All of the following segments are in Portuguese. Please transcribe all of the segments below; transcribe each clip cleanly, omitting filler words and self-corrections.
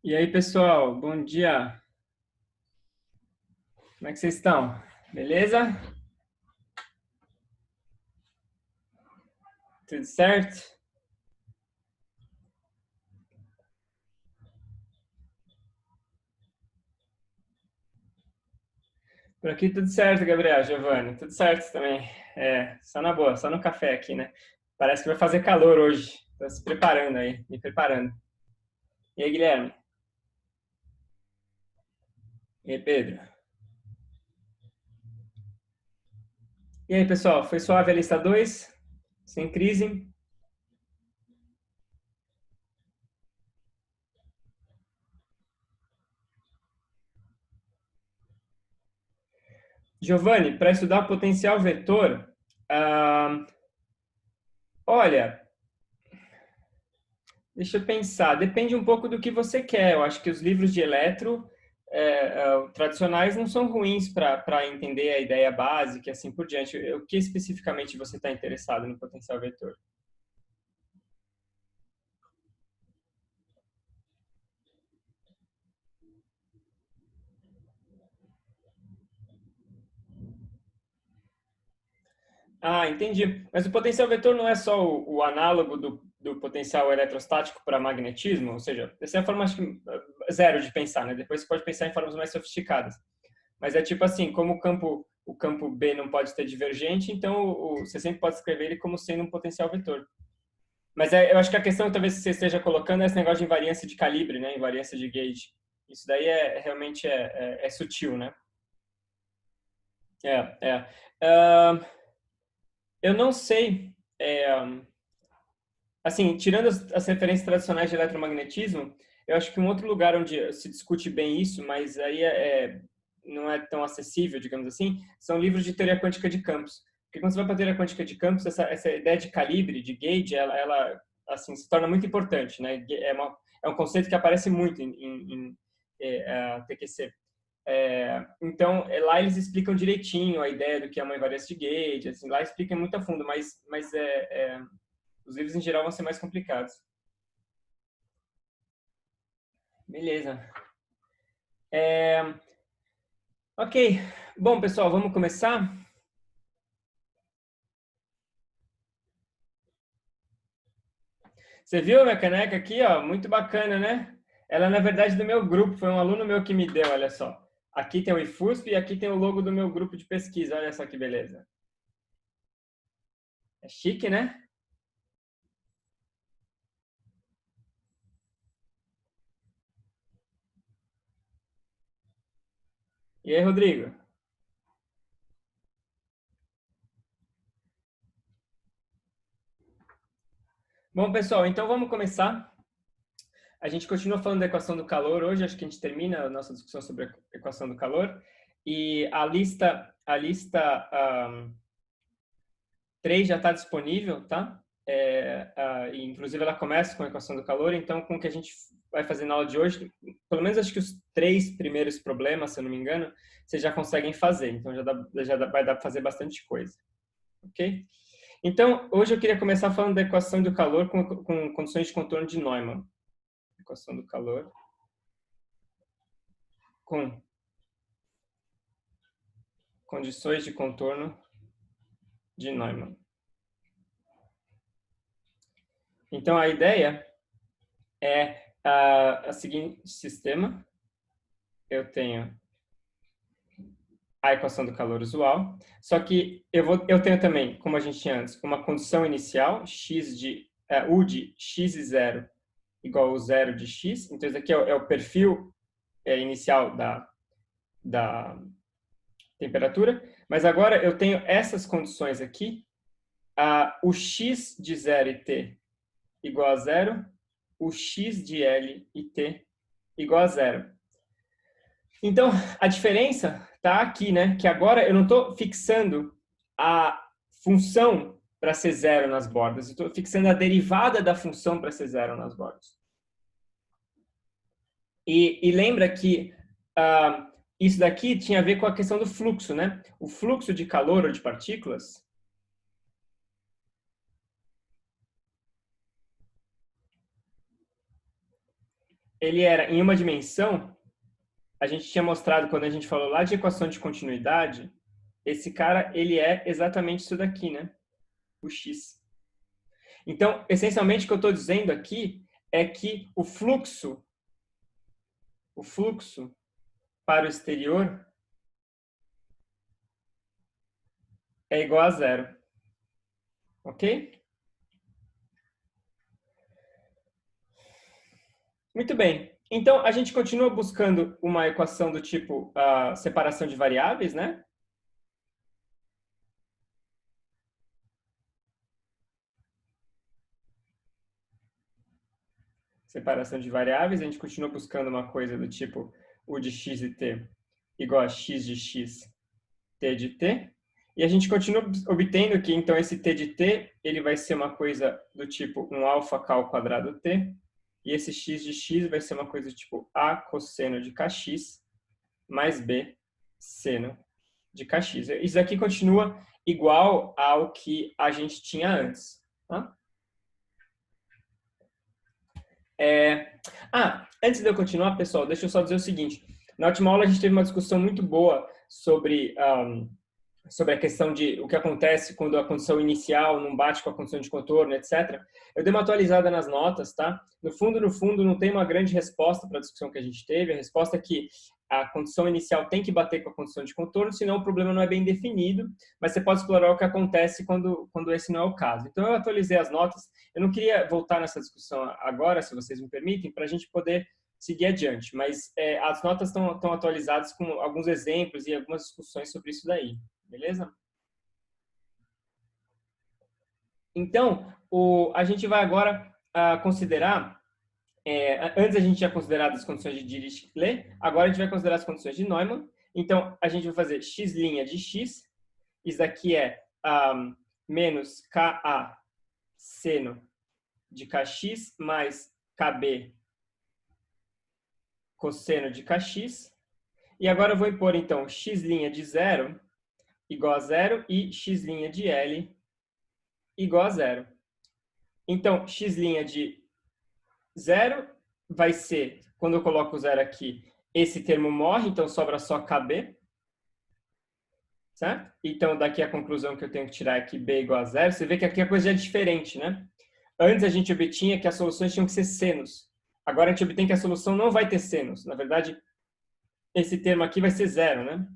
E aí, pessoal, bom dia. Como é que vocês estão? Beleza? Tudo certo? Por aqui tudo certo, Gabriel, Giovanni. Tudo certo também. Só na boa, só no café aqui, né? Parece que vai fazer calor hoje. Tô se preparando aí, me preparando. E aí, Guilherme? E aí, Pedro? E aí, pessoal, foi suave a lista 2? Sem crise? Giovanni, para estudar potencial vetor, ah, olha, deixa eu pensar. Depende um pouco do que você quer. Eu acho que os livros de eletro tradicionais não são ruins para entender a ideia básica e assim por diante. O que especificamente você está interessado no potencial vetor? Ah, entendi. Mas o potencial vetor não é só o análogo do potencial eletrostático para magnetismo? Ou seja, essa é a forma acho que, zero de pensar, né? Depois você pode pensar em formas mais sofisticadas. Mas é tipo assim, como o campo B não pode ter divergente, então você sempre pode escrever ele como sendo um potencial vetor. Mas eu acho que a questão talvez que você esteja colocando é esse negócio de invariância de calibre, né? Invariância de gauge. Isso daí realmente é sutil, né? É, é. Ah, eu não sei. Assim, tirando as referências tradicionais de eletromagnetismo, eu acho que um outro lugar onde se discute bem isso, mas aí não é tão acessível, digamos assim, são livros de teoria quântica de campos. Porque quando você vai para a teoria quântica de campos, essa ideia de calibre, de gauge, ela assim, se torna muito importante, né? É um conceito que aparece muito em TQC. Então, lá eles explicam direitinho a ideia do que é uma invariância de gauge, assim, lá explica muito a fundo, mas os livros em geral vão ser mais complicados. Beleza. É, ok. Bom, pessoal, vamos começar? Você viu a minha caneca aqui, ó? Muito bacana, né? Ela, na verdade, é do meu grupo. Foi um aluno meu que me deu, olha só. Aqui tem o IFUSP e aqui tem o logo do meu grupo de pesquisa. Olha só que beleza. É chique, né? E aí, Rodrigo? Bom, pessoal, então vamos começar. A gente continua falando da equação do calor hoje. Acho que a gente termina a nossa discussão sobre a equação do calor. E a lista 3 já está disponível, tá? E inclusive ela começa com a equação do calor, então com o que a gente vai fazer na aula de hoje, pelo menos acho que os 3 primeiros problemas, se eu não me engano, vocês já conseguem fazer, então vai dar para fazer bastante coisa, ok? Então, hoje eu queria começar falando da equação do calor com condições de contorno de Neumann. Equação do calor com condições de contorno de Neumann. Então, a ideia é a seguinte sistema. Eu tenho a equação do calor usual, só que eu tenho também, como a gente tinha antes, uma condição inicial, U de x0 igual ao zero de x, então isso aqui é o perfil inicial da temperatura, mas agora eu tenho essas condições aqui, o x de 0 e t igual a zero, o x de L e t igual a zero. Então, a diferença está aqui, né? Que agora eu não estou fixando a função para ser zero nas bordas, eu estou fixando a derivada da função para ser zero nas bordas. E lembra que isso daqui tinha a ver com a questão do fluxo, né? O fluxo de calor ou de partículas, ele era em uma dimensão. A gente tinha mostrado, quando a gente falou lá de equação de continuidade, esse cara, ele é exatamente isso daqui, né? O x. Então, essencialmente, o que eu estou dizendo aqui é que o fluxo para o exterior é igual a zero. Ok? Muito bem. Então, a gente continua buscando uma equação do tipo separação de variáveis, né? Separação de variáveis, a gente continua buscando uma coisa do tipo u de x e t igual a x de x, t de t. E a gente continua obtendo que, então, esse t de t, ele vai ser uma coisa do tipo um alfa k ao quadrado t, e esse x de x vai ser uma coisa do tipo a cosseno de kx mais b seno de kx. Isso aqui continua igual ao que a gente tinha antes. Tá? Antes de eu continuar, pessoal, deixa eu só dizer o seguinte. Na última aula a gente teve uma discussão muito boa sobre a questão de o que acontece quando a condição inicial não bate com a condição de contorno, etc. Eu dei uma atualizada nas notas, tá? No fundo, não tem uma grande resposta para a discussão que a gente teve. A resposta é que a condição inicial tem que bater com a condição de contorno, senão o problema não é bem definido, mas você pode explorar o que acontece quando esse não é o caso. Então, eu atualizei as notas. Eu não queria voltar nessa discussão agora, se vocês me permitem, para a gente poder seguir adiante, mas as notas estão atualizadas com alguns exemplos e algumas discussões sobre isso daí. Beleza? Então, a gente vai agora considerar, antes a gente tinha considerado as condições de Dirichlet, agora a gente vai considerar as condições de Neumann. Então, a gente vai fazer x' de x, isso daqui é menos Ka seno de kx mais Kb cosseno de kx. E agora eu vou impor, então, x' de 0 igual a 0 e x' de L igual a 0. Então, x' de 0 vai ser, quando eu coloco o 0 aqui, esse termo morre, então sobra só KB. Certo? Então, daqui a conclusão que eu tenho que tirar é que B igual a 0. Você vê que aqui a coisa já é diferente, né? Antes a gente obtinha que as soluções tinham que ser senos. Agora a gente obtém que a solução não vai ter senos. Na verdade, esse termo aqui vai ser 0, né?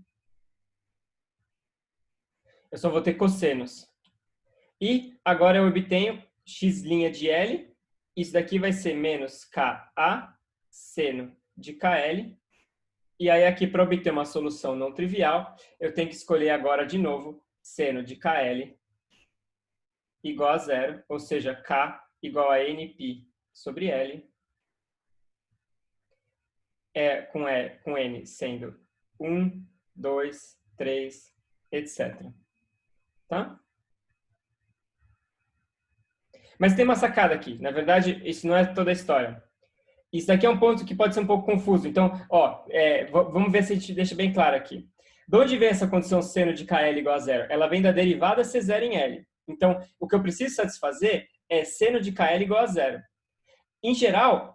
Eu só vou ter cossenos. E agora eu obtenho x' de L. Isso daqui vai ser menos Ka seno de KL. E aí aqui, para obter uma solução não trivial, eu tenho que escolher agora de novo seno de KL igual a 0, ou seja, K igual a Nπ sobre L, com N sendo 1, 2, 3, etc. Tá? Mas tem uma sacada aqui. Na verdade, isso não é toda a história. Isso daqui é um ponto que pode ser um pouco confuso. Então, vamos ver se a gente deixa bem claro aqui. De onde vem essa condição seno de KL igual a 0? Ela vem da derivada C0 em L. Então, o que eu preciso satisfazer é seno de KL igual a 0. Em geral,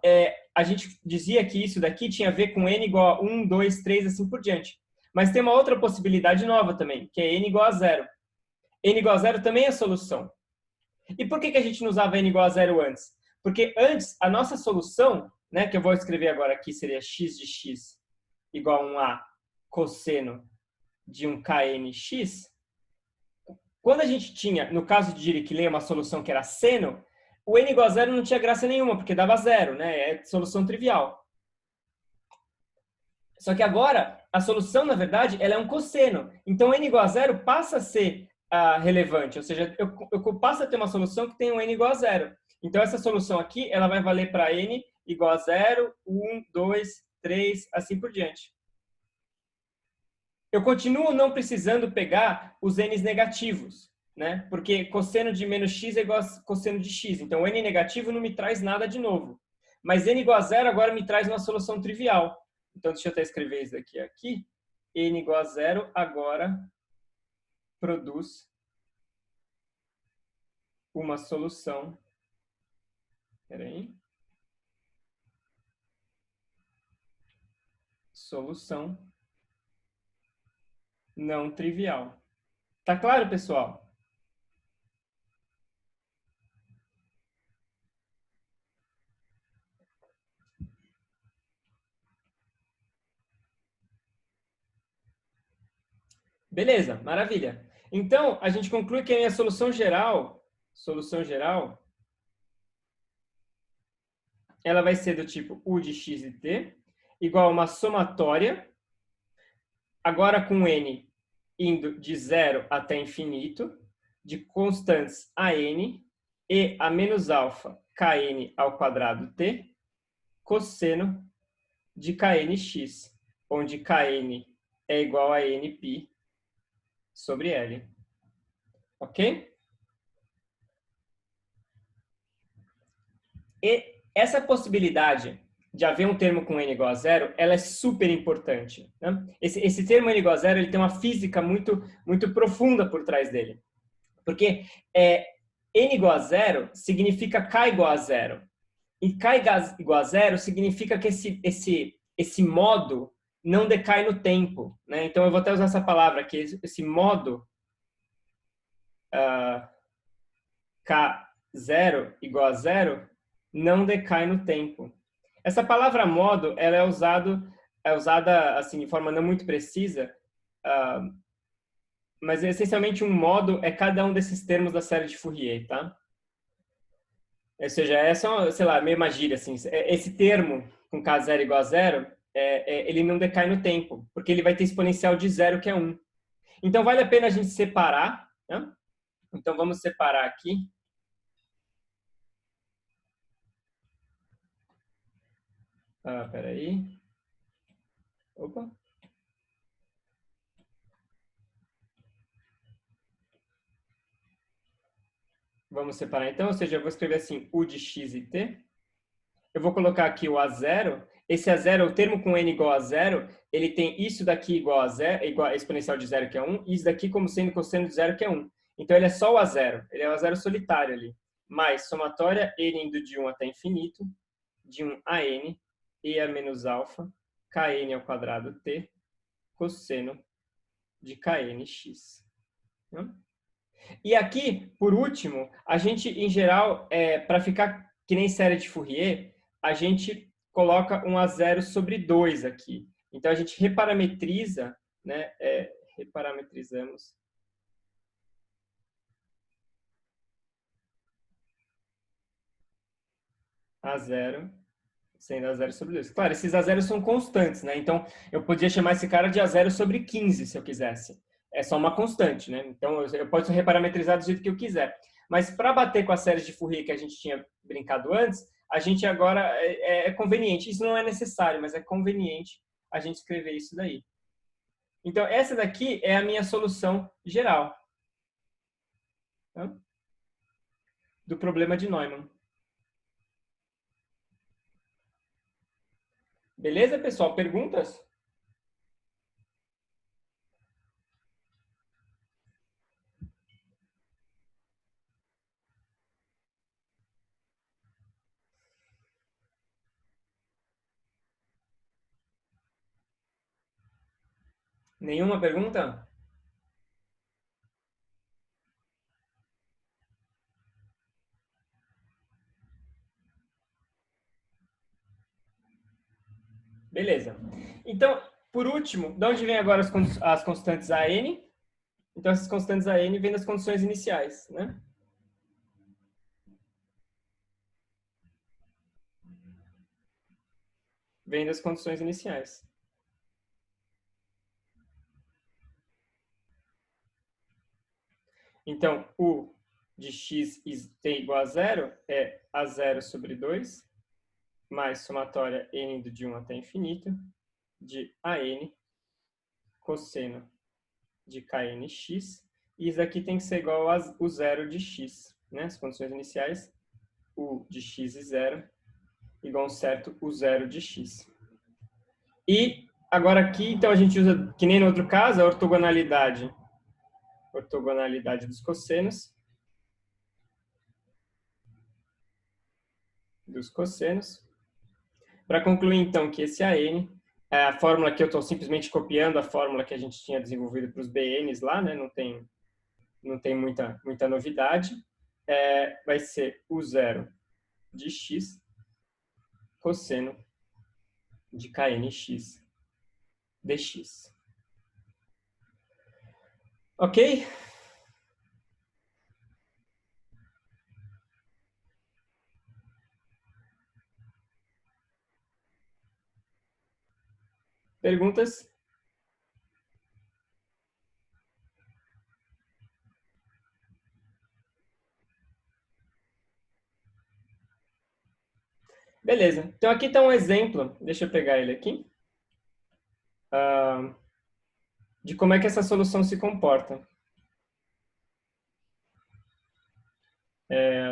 a gente dizia que isso daqui tinha a ver com N igual a 1, 2, 3, assim por diante. Mas tem uma outra possibilidade nova também, que é N igual a 0. N igual a 0 também é solução. E por que a gente não usava N igual a 0 antes? Porque antes, a nossa solução, né, que eu vou escrever agora aqui, seria x de x igual a um A cosseno de um KNX. Quando a gente tinha, no caso de Dirichlet, uma solução que era seno, o N igual a 0 não tinha graça nenhuma, porque dava 0, né? É solução trivial. Só que agora, a solução, na verdade, ela é um cosseno. Então, N igual a 0 passa a ser relevante, ou seja, eu passo a ter uma solução que tem um N igual a 0. Então, essa solução aqui, ela vai valer para N igual a 0, 1, 2, 3, assim por diante. Eu continuo não precisando pegar os N's negativos, né? Porque cosseno de menos x é igual a cosseno de x. Então, o N negativo não me traz nada de novo. Mas N igual a 0 agora me traz uma solução trivial. Então, deixa eu até escrever isso aqui. N igual a 0 agora produz uma solução. Espera aí. solução não trivial. Tá claro, pessoal? Beleza, maravilha. Então, a gente conclui que a minha solução geral, ela vai ser do tipo U de x e t, igual a uma somatória, agora com n indo de 0 até infinito, de constantes a n e a menos alfa kn ao quadrado t, cosseno de knx, onde kn é igual a nπ sobre L. Ok? E essa possibilidade de haver um termo com n igual a zero, ela é super importante. Né? Esse termo n igual a zero, ele tem uma física muito profunda por trás dele. Porque n igual a zero significa k igual a zero. E k igual a zero significa que esse modo não decai no tempo. Né? Então, eu vou até usar essa palavra aqui, esse modo k0 igual a zero não decai no tempo. Essa palavra modo, ela é usada assim de forma não muito precisa, mas essencialmente um modo é cada um desses termos da série de Fourier, tá? Ou seja, é só, sei lá, meio uma gíria, assim. Esse termo com k0 igual a zero, ele não decai no tempo, porque ele vai ter exponencial de zero, que é 1. Então, vale a pena a gente separar, né? Então, vamos separar aqui. Peraí. Opa. Vamos separar então, ou seja, eu vou escrever assim, U de x e t. Eu vou colocar aqui o A0. Esse A0, o termo com n igual a zero, ele tem isso daqui igual a zero, igual a exponencial de zero, que é 1, e isso daqui como sendo cosseno de zero, que é 1. Então, ele é só o A0. Ele é o A0 solitário ali. Mais somatória, n indo de 1 até infinito, de 1 a n, e a menos alfa, kn ao quadrado t, cosseno de knx. E aqui, por último, a gente, em geral, para ficar que nem série de Fourier, a gente coloca um A0 sobre 2 aqui. Então, a gente reparametriza, né? Reparametrizamos A0 sendo A0 sobre 2. Claro, esses A0 são constantes, né? Então, eu podia chamar esse cara de A0 sobre 15, se eu quisesse. É só uma constante, né? Então, eu posso reparametrizar do jeito que eu quiser. Mas para bater com as séries de Fourier que a gente tinha brincado antes, a gente agora é conveniente. Isso não é necessário, mas é conveniente a gente escrever isso daí. Então, essa daqui é a minha solução geral, tá? Do problema de Neumann. Beleza, pessoal? Perguntas? Nenhuma pergunta? Beleza. Então, por último, de onde vem agora as constantes AN? Então, essas constantes AN vêm das condições iniciais, né? Vêm das condições iniciais. Então, U de x t igual a zero é A0 sobre 2, mais somatória n indo de 1 até infinito, de AN cosseno de knx, e isso aqui tem que ser igual a o zero de x, né? As condições iniciais, U de x e zero, igual a um certo o zero de x. E agora aqui, então, a gente usa, que nem no outro caso, a ortogonalidade dos cossenos. Para concluir, então, que esse AN a fórmula que eu estou simplesmente copiando a fórmula que a gente tinha desenvolvido para os BNs lá, né? Não tem muita novidade. Vai ser U0 de x cosseno de KNX dx. Ok? Perguntas? Beleza. Então, aqui está um exemplo. Deixa eu pegar ele aqui. De como é que essa solução se comporta.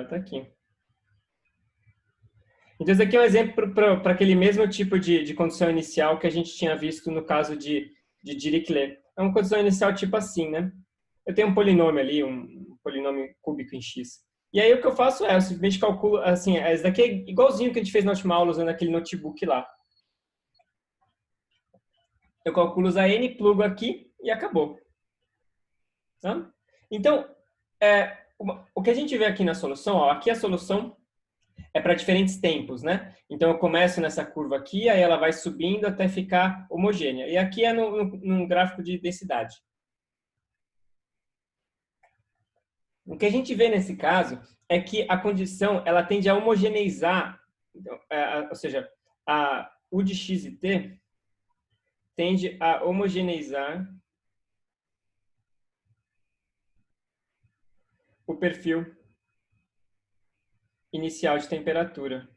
Tá aqui. Então, esse aqui é um exemplo para aquele mesmo tipo de condição inicial que a gente tinha visto no caso de Dirichlet. É uma condição inicial tipo assim, né? Eu tenho um polinômio ali, um polinômio cúbico em x. E aí o que eu faço eu simplesmente calculo, assim, esse daqui é igualzinho que a gente fez na última aula usando aquele notebook lá. Eu calculo usar n, plugo aqui e acabou. Tá? Então, o que a gente vê aqui na solução, ó, aqui a solução é para diferentes tempos, né? Então, eu começo nessa curva aqui, aí ela vai subindo até ficar homogênea. E aqui é num gráfico de densidade. O que a gente vê nesse caso é que a condição ela tende a homogeneizar, então, ou seja, a U de x e t tende a homogeneizar o perfil inicial de temperatura.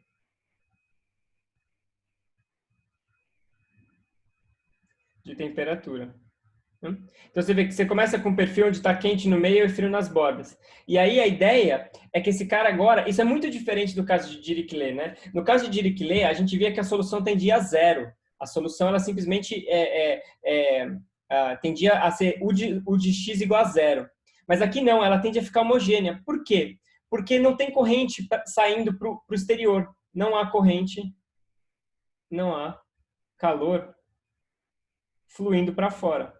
Então você vê que você começa com um perfil onde está quente no meio e frio nas bordas. E aí a ideia é que esse cara agora, isso é muito diferente do caso de Dirichlet, né? No caso de Dirichlet, a gente via que a solução tendia a zero. A solução ela simplesmente tendia a ser U de x igual a zero. Mas aqui não, ela tende a ficar homogênea. Por quê? Porque não tem corrente saindo para o exterior. Não há corrente, não há calor fluindo para fora.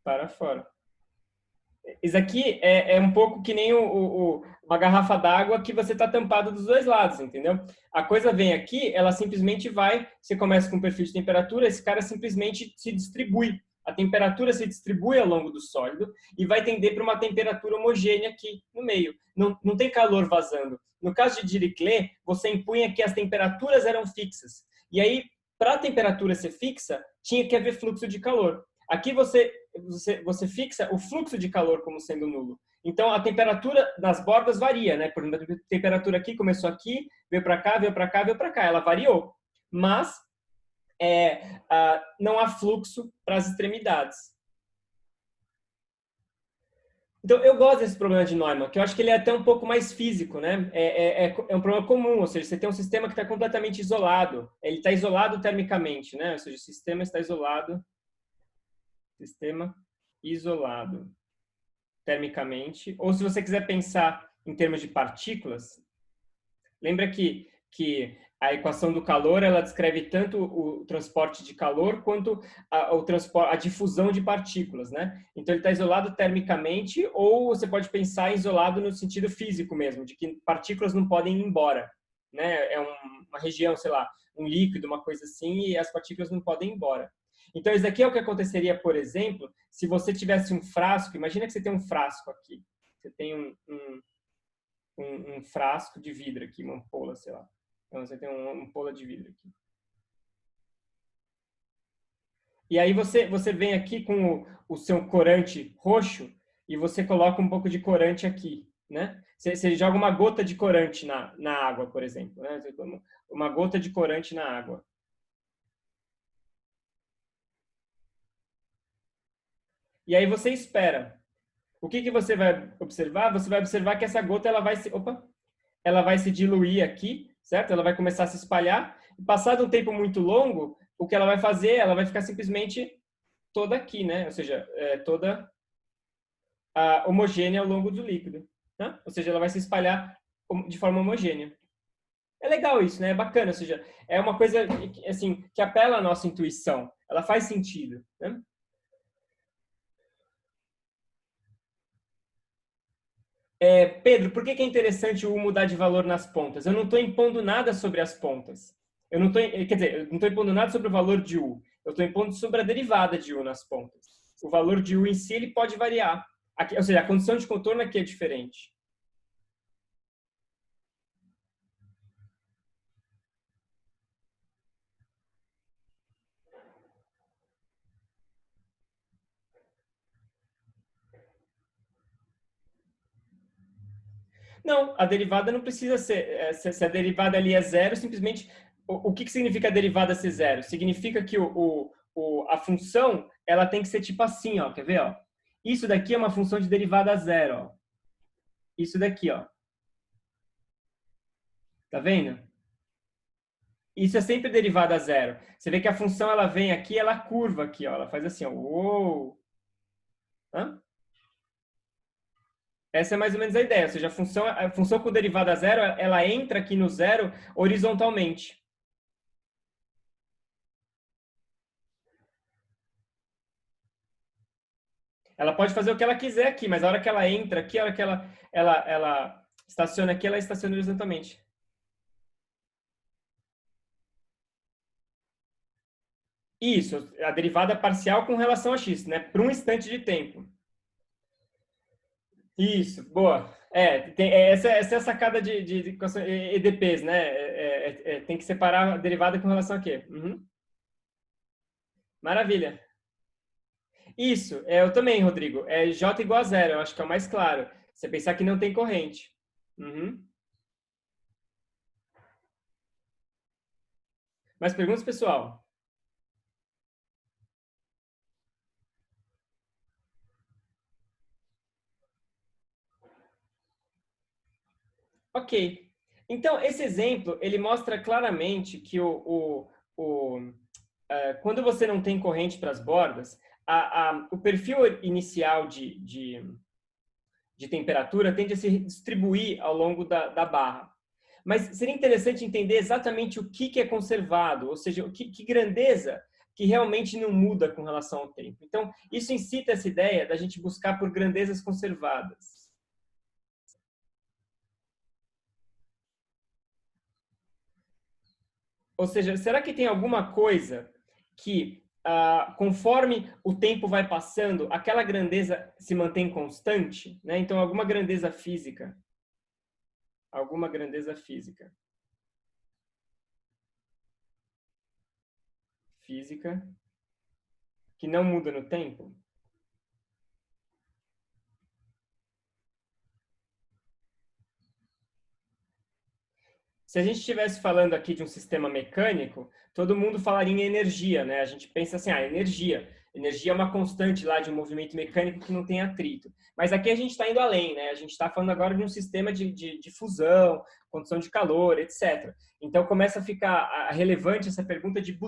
Para fora. Isso aqui é um pouco que nem uma garrafa d'água que você está tampado dos dois lados, entendeu? A coisa vem aqui, ela simplesmente vai, você começa com um perfil de temperatura, esse cara simplesmente se distribui. A temperatura se distribui ao longo do sólido e vai tender para uma temperatura homogênea aqui no meio. Não tem calor vazando. No caso de Dirichlet, você impunha que as temperaturas eram fixas. E aí, para a temperatura ser fixa, tinha que haver fluxo de calor. Aqui você fixa o fluxo de calor como sendo nulo. Então, a temperatura das bordas varia, né? Por exemplo, a temperatura aqui começou aqui, veio para cá, veio para cá, veio para cá. Ela variou. Mas não há fluxo para as extremidades. Então, eu gosto desse problema de Neumann, que eu acho que ele é até um pouco mais físico, né? É um problema comum, ou seja, você tem um sistema que está completamente isolado. Ele está isolado termicamente, né? Ou seja, o sistema está isolado. Sistema isolado termicamente. Ou se você quiser pensar em termos de partículas, lembra que a equação do calor ela descreve tanto o transporte de calor quanto a difusão de partículas, né? Então ele está isolado termicamente, ou você pode pensar isolado no sentido físico mesmo, de que partículas não podem ir embora, né? É uma região, sei lá, um líquido, uma coisa assim, e as partículas não podem ir embora. Então isso aqui é o que aconteceria, por exemplo, se você tivesse um frasco. Imagina que você tem um frasco aqui, você tem um frasco de vidro aqui, uma ampola, sei lá. Então, você tem uma ampola de vidro aqui. E aí você vem aqui com o seu corante roxo e você coloca um pouco de corante aqui, né? Você joga uma gota de corante na água, por exemplo, né? Uma gota de corante na água. E aí você espera. O que você vai observar? Você vai observar que essa gota ela vai se diluir aqui, certo? Ela vai começar a se espalhar. E passado um tempo muito longo, o que ela vai fazer? Ela vai ficar simplesmente toda aqui, né? Ou seja, toda homogênea ao longo do líquido. Né? Ou seja, ela vai se espalhar de forma homogênea. É legal isso, né? É bacana, ou seja, é uma coisa assim, que apela à nossa intuição. Ela faz sentido, né? Pedro, por que que é interessante o mudar de valor nas pontas? Eu não estou impondo nada sobre as pontas. Eu não tô, quer dizer, eu não estou impondo nada sobre o valor de U. Eu estou impondo sobre a derivada de U nas pontas. O valor de U em si ele pode variar. Aqui, ou seja, a condição de contorno aqui é diferente. Não, a derivada não precisa ser. Se a derivada ali é zero, simplesmente. O que significa a derivada ser zero? Significa que a função ela tem que ser tipo assim, ó. Quer ver? Ó? Isso daqui é uma função de derivada zero. Ó. Isso daqui, ó. Tá vendo? Isso é sempre derivada zero. Você vê que a função ela vem aqui, ela curva aqui, ó. Ela faz assim, ó. Uou. Hã? Essa é mais ou menos a ideia. Ou seja, a função com derivada zero, ela entra aqui no zero horizontalmente. Ela pode fazer o que ela quiser aqui, mas a hora que ela entra aqui, a hora que ela estaciona aqui, ela estaciona horizontalmente. Isso, a derivada parcial com relação a x, né? Por um instante de tempo. Isso, boa. Essa é a sacada de EDPs, né? Tem que separar a derivada com relação a quê? Uhum. Maravilha. Isso, eu também, Rodrigo. É J igual a zero, eu acho que é o mais claro. Você pensar que não tem corrente. Uhum. Mais perguntas, pessoal? Ok. Então, esse exemplo, ele mostra claramente que quando você não tem corrente para as bordas, o perfil inicial de temperatura tende a se distribuir ao longo da barra. Mas seria interessante entender exatamente o que é conservado, ou seja, que grandeza que realmente não muda com relação ao tempo. Então, isso incita essa ideia da gente buscar por grandezas conservadas. Ou seja, será que tem alguma coisa que, conforme o tempo vai passando, aquela grandeza se mantém constante? Né? Então, alguma grandeza física. Alguma grandeza física. Física que não muda no tempo? Se a gente estivesse falando aqui de um sistema mecânico, todo mundo falaria em energia, né? A gente pensa assim, energia. Energia é uma constante lá de um movimento mecânico que não tem atrito. Mas aqui a gente está indo além, né? A gente está falando agora de um sistema de fusão, condução de calor, etc. Então começa a ficar relevante essa pergunta de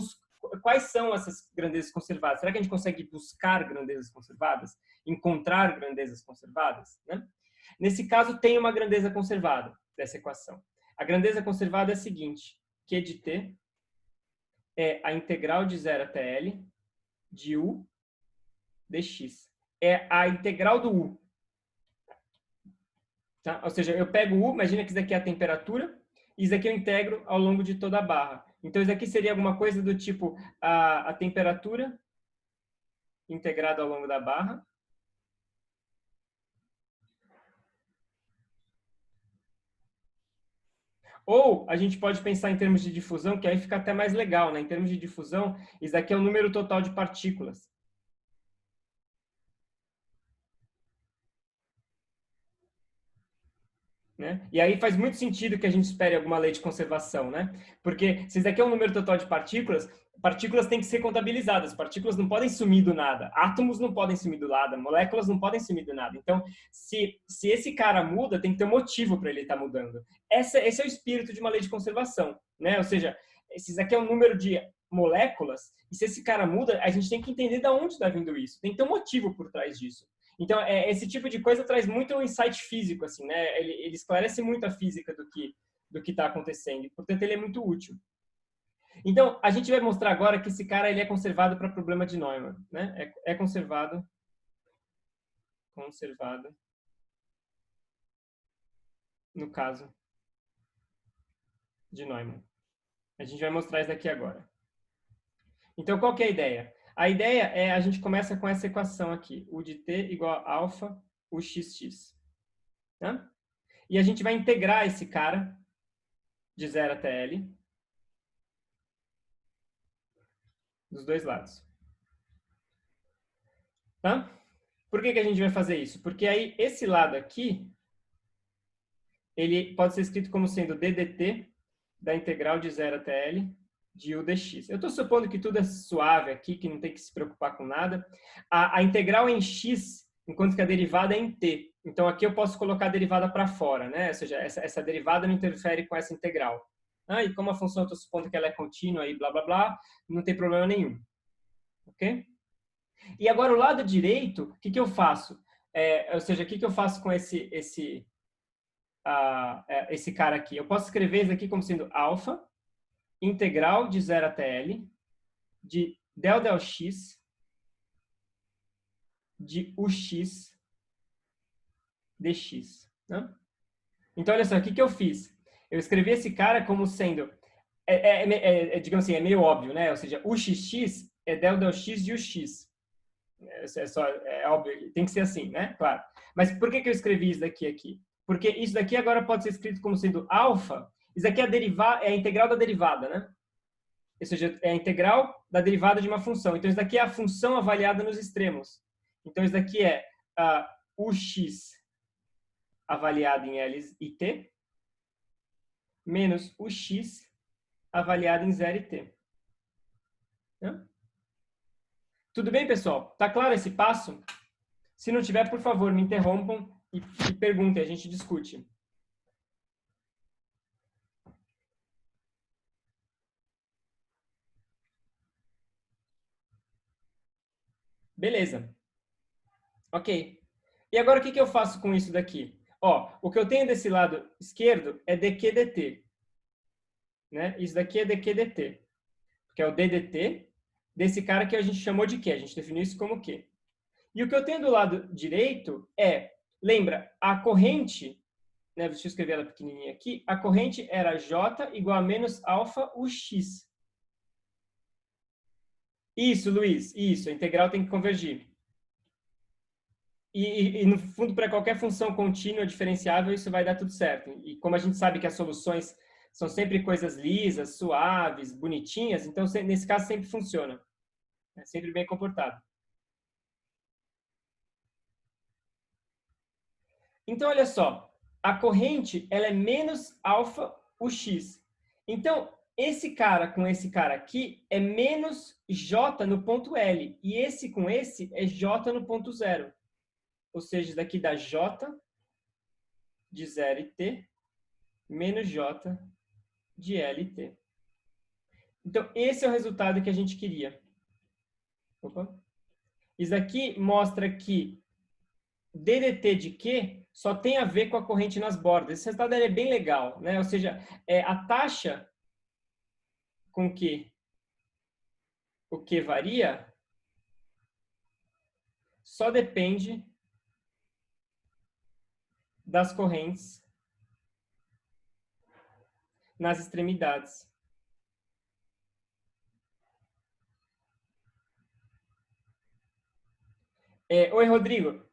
quais são essas grandezas conservadas? Será que a gente consegue buscar grandezas conservadas? Encontrar grandezas conservadas? Né? Nesse caso, tem uma grandeza conservada dessa equação. A grandeza conservada é a seguinte: Q de t é a integral de 0 até L de U dx. É a integral do U. Tá? Ou seja, eu pego U, imagina que isso aqui é a temperatura, e isso aqui eu integro ao longo de toda a barra. Então, isso aqui seria alguma coisa do tipo a temperatura integrada ao longo da barra. Ou a gente pode pensar em termos de difusão, que aí fica até mais legal, né? Em termos de difusão, isso aqui é o número total de partículas. Né? E aí faz muito sentido que a gente espere alguma lei de conservação, né? Porque se isso aqui é um número total de partículas, partículas têm que ser contabilizadas, partículas não podem sumir do nada, átomos não podem sumir do nada, moléculas não podem sumir do nada. Então, se esse cara muda, tem que ter um motivo para ele estar mudando. Esse é o espírito de uma lei de conservação, né? Ou seja, se isso aqui é um número de moléculas, e se esse cara muda, a gente tem que entender de onde está vindo isso. Tem que ter um motivo por trás disso. Então, esse tipo de coisa traz muito insight físico, assim, né? Ele esclarece muito a física do que está acontecendo. E, portanto, ele é muito útil. Então, a gente vai mostrar agora que esse cara ele é conservado para problema de Neumann, né? É conservado no caso de Neumann. A gente vai mostrar isso daqui agora. Então, qual que é a ideia? A ideia é, a gente começa com essa equação aqui, U de t igual a alfa UXX. Tá? E a gente vai integrar esse cara de 0 até L dos dois lados. Tá? Por que a gente vai fazer isso? Porque aí esse lado aqui, ele pode ser escrito como sendo ddt da integral de 0 até L de u dx. Eu estou supondo que tudo é suave aqui, que não tem que se preocupar com nada. A integral é em x, enquanto que a derivada é em t. Então, aqui eu posso colocar a derivada para fora, né? Ou seja, essa derivada não interfere com essa integral. E como a função eu estou supondo que ela é contínua e blá, blá, blá, não tem problema nenhum. Ok? E agora, o lado direito, o que eu faço? Ou seja, o que eu faço com esse cara aqui? Eu posso escrever isso aqui como sendo alfa integral de 0 até L de del x de ux dx. Né? Então, olha só, o que eu fiz? Eu escrevi esse cara como sendo, digamos assim, é meio óbvio, né? Ou seja, uxx é del x de ux. É óbvio, tem que ser assim, né? Claro. Mas por que eu escrevi isso daqui aqui? Porque isso daqui agora pode ser escrito como sendo alfa. Isso daqui é a integral da derivada, né? Ou seja, é a integral da derivada de uma função. Então, isso daqui é a função avaliada nos extremos. Então, isso daqui é ux avaliado em L e t menos ux avaliado em 0 e t. Né? Tudo bem, pessoal? Tá claro esse passo? Se não tiver, por favor, me interrompam e perguntem, a gente discute. Beleza. Ok. E agora o que eu faço com isso daqui? O que eu tenho desse lado esquerdo é dq dt. Né? Isso daqui é dq dt. Que é o ddt desse cara que a gente chamou de Q. A gente definiu isso como Q. E o que eu tenho do lado direito lembra, a corrente, né, deixa eu escrever ela pequenininha aqui, a corrente era J igual a menos alfa ux. Isso, Luiz, isso, a integral tem que convergir. E no fundo, para qualquer função contínua diferenciável, isso vai dar tudo certo. E como a gente sabe que as soluções são sempre coisas lisas, suaves, bonitinhas, então nesse caso sempre funciona. É sempre bem comportado. Então, olha só, a corrente ela é menos alfa ux. Então, esse cara com esse cara aqui é menos j no ponto L. E esse com esse é j no ponto 0. Ou seja, isso daqui dá j de 0 e t menos j de L e t. Então, esse é o resultado que a gente queria. Opa. Isso aqui mostra que ddt de Q só tem a ver com a corrente nas bordas. Esse resultado é bem legal, né? Ou seja, a taxa com que o Q varia só depende das correntes nas extremidades. Oi, Rodrigo.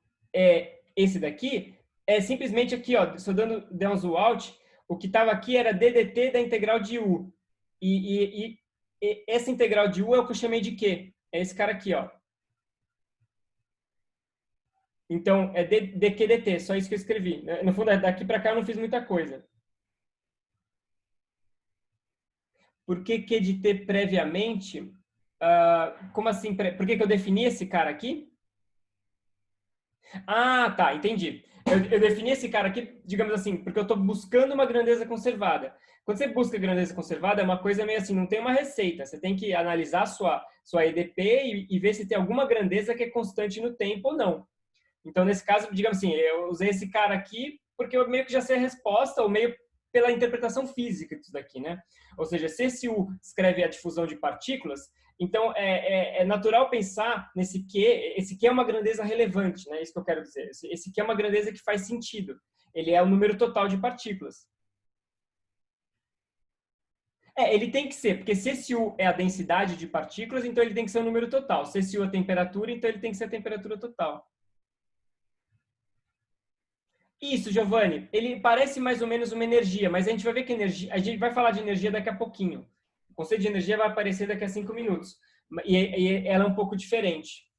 Esse daqui é simplesmente aqui, ó, só dando um zoom out, o que estava aqui era ddt da integral de u. E essa integral de u é o que eu chamei de Q. É esse cara aqui, ó. Então, é dq dt, só isso que eu escrevi. No fundo, daqui para cá eu não fiz muita coisa. Por que Q de t previamente? Como assim? Por que eu defini esse cara aqui? Ah, tá, entendi. Eu defini esse cara aqui, digamos assim, porque eu estou buscando uma grandeza conservada. Quando você busca grandeza conservada, é uma coisa meio assim, não tem uma receita. Você tem que analisar sua EDP e ver se tem alguma grandeza que é constante no tempo ou não. Então, nesse caso, digamos assim, eu usei esse cara aqui porque eu meio que já sei a resposta, ou meio pela interpretação física disso daqui, né? Ou seja, se esse U descreve a difusão de partículas, então é natural pensar nesse Q, esse Q é uma grandeza relevante, né? Isso que eu quero dizer. Esse Q é uma grandeza que faz sentido. Ele é o número total de partículas. Ele tem que ser, porque se esse U é a densidade de partículas, então ele tem que ser o número total. Se esse U é a temperatura, então ele tem que ser a temperatura total. Isso, Giovanni. Ele parece mais ou menos uma energia, mas a gente vai ver que energia. A gente vai falar de energia daqui a pouquinho. O conceito de energia vai aparecer daqui a 5 minutos. E ela é um pouco diferente.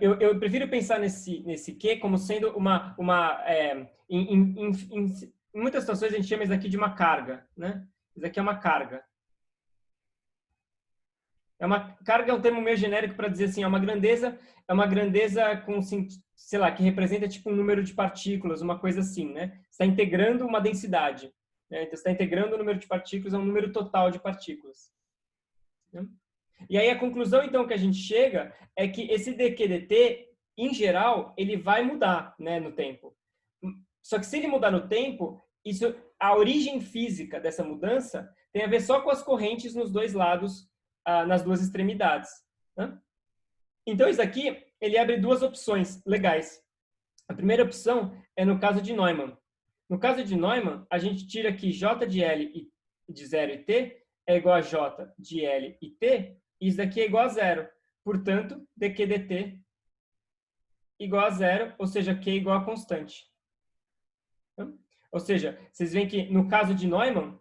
Eu prefiro pensar nesse Q como sendo em muitas situações a gente chama isso aqui de uma carga, né? Isso aqui é uma carga. Carga é um termo meio genérico para dizer assim, é uma grandeza com, sei lá, que representa tipo um número de partículas, uma coisa assim, né? Está integrando uma densidade, né? Então está integrando o número de partículas a um número total de partículas. Né? E aí a conclusão então que a gente chega é que esse dQdt, em geral, ele vai mudar, né, no tempo. Só que se ele mudar no tempo, a origem física dessa mudança tem a ver só com as correntes nos dois lados, nas duas extremidades. Né? Então, isso aqui, ele abre duas opções legais. A primeira opção é no caso de Neumann. No caso de Neumann, a gente tira aqui J de L de 0 e T é igual a J de L e T, e isso daqui é igual a zero. Portanto, dq dt igual a zero, ou seja, Q igual a constante. Ou seja, vocês veem que no caso de Neumann,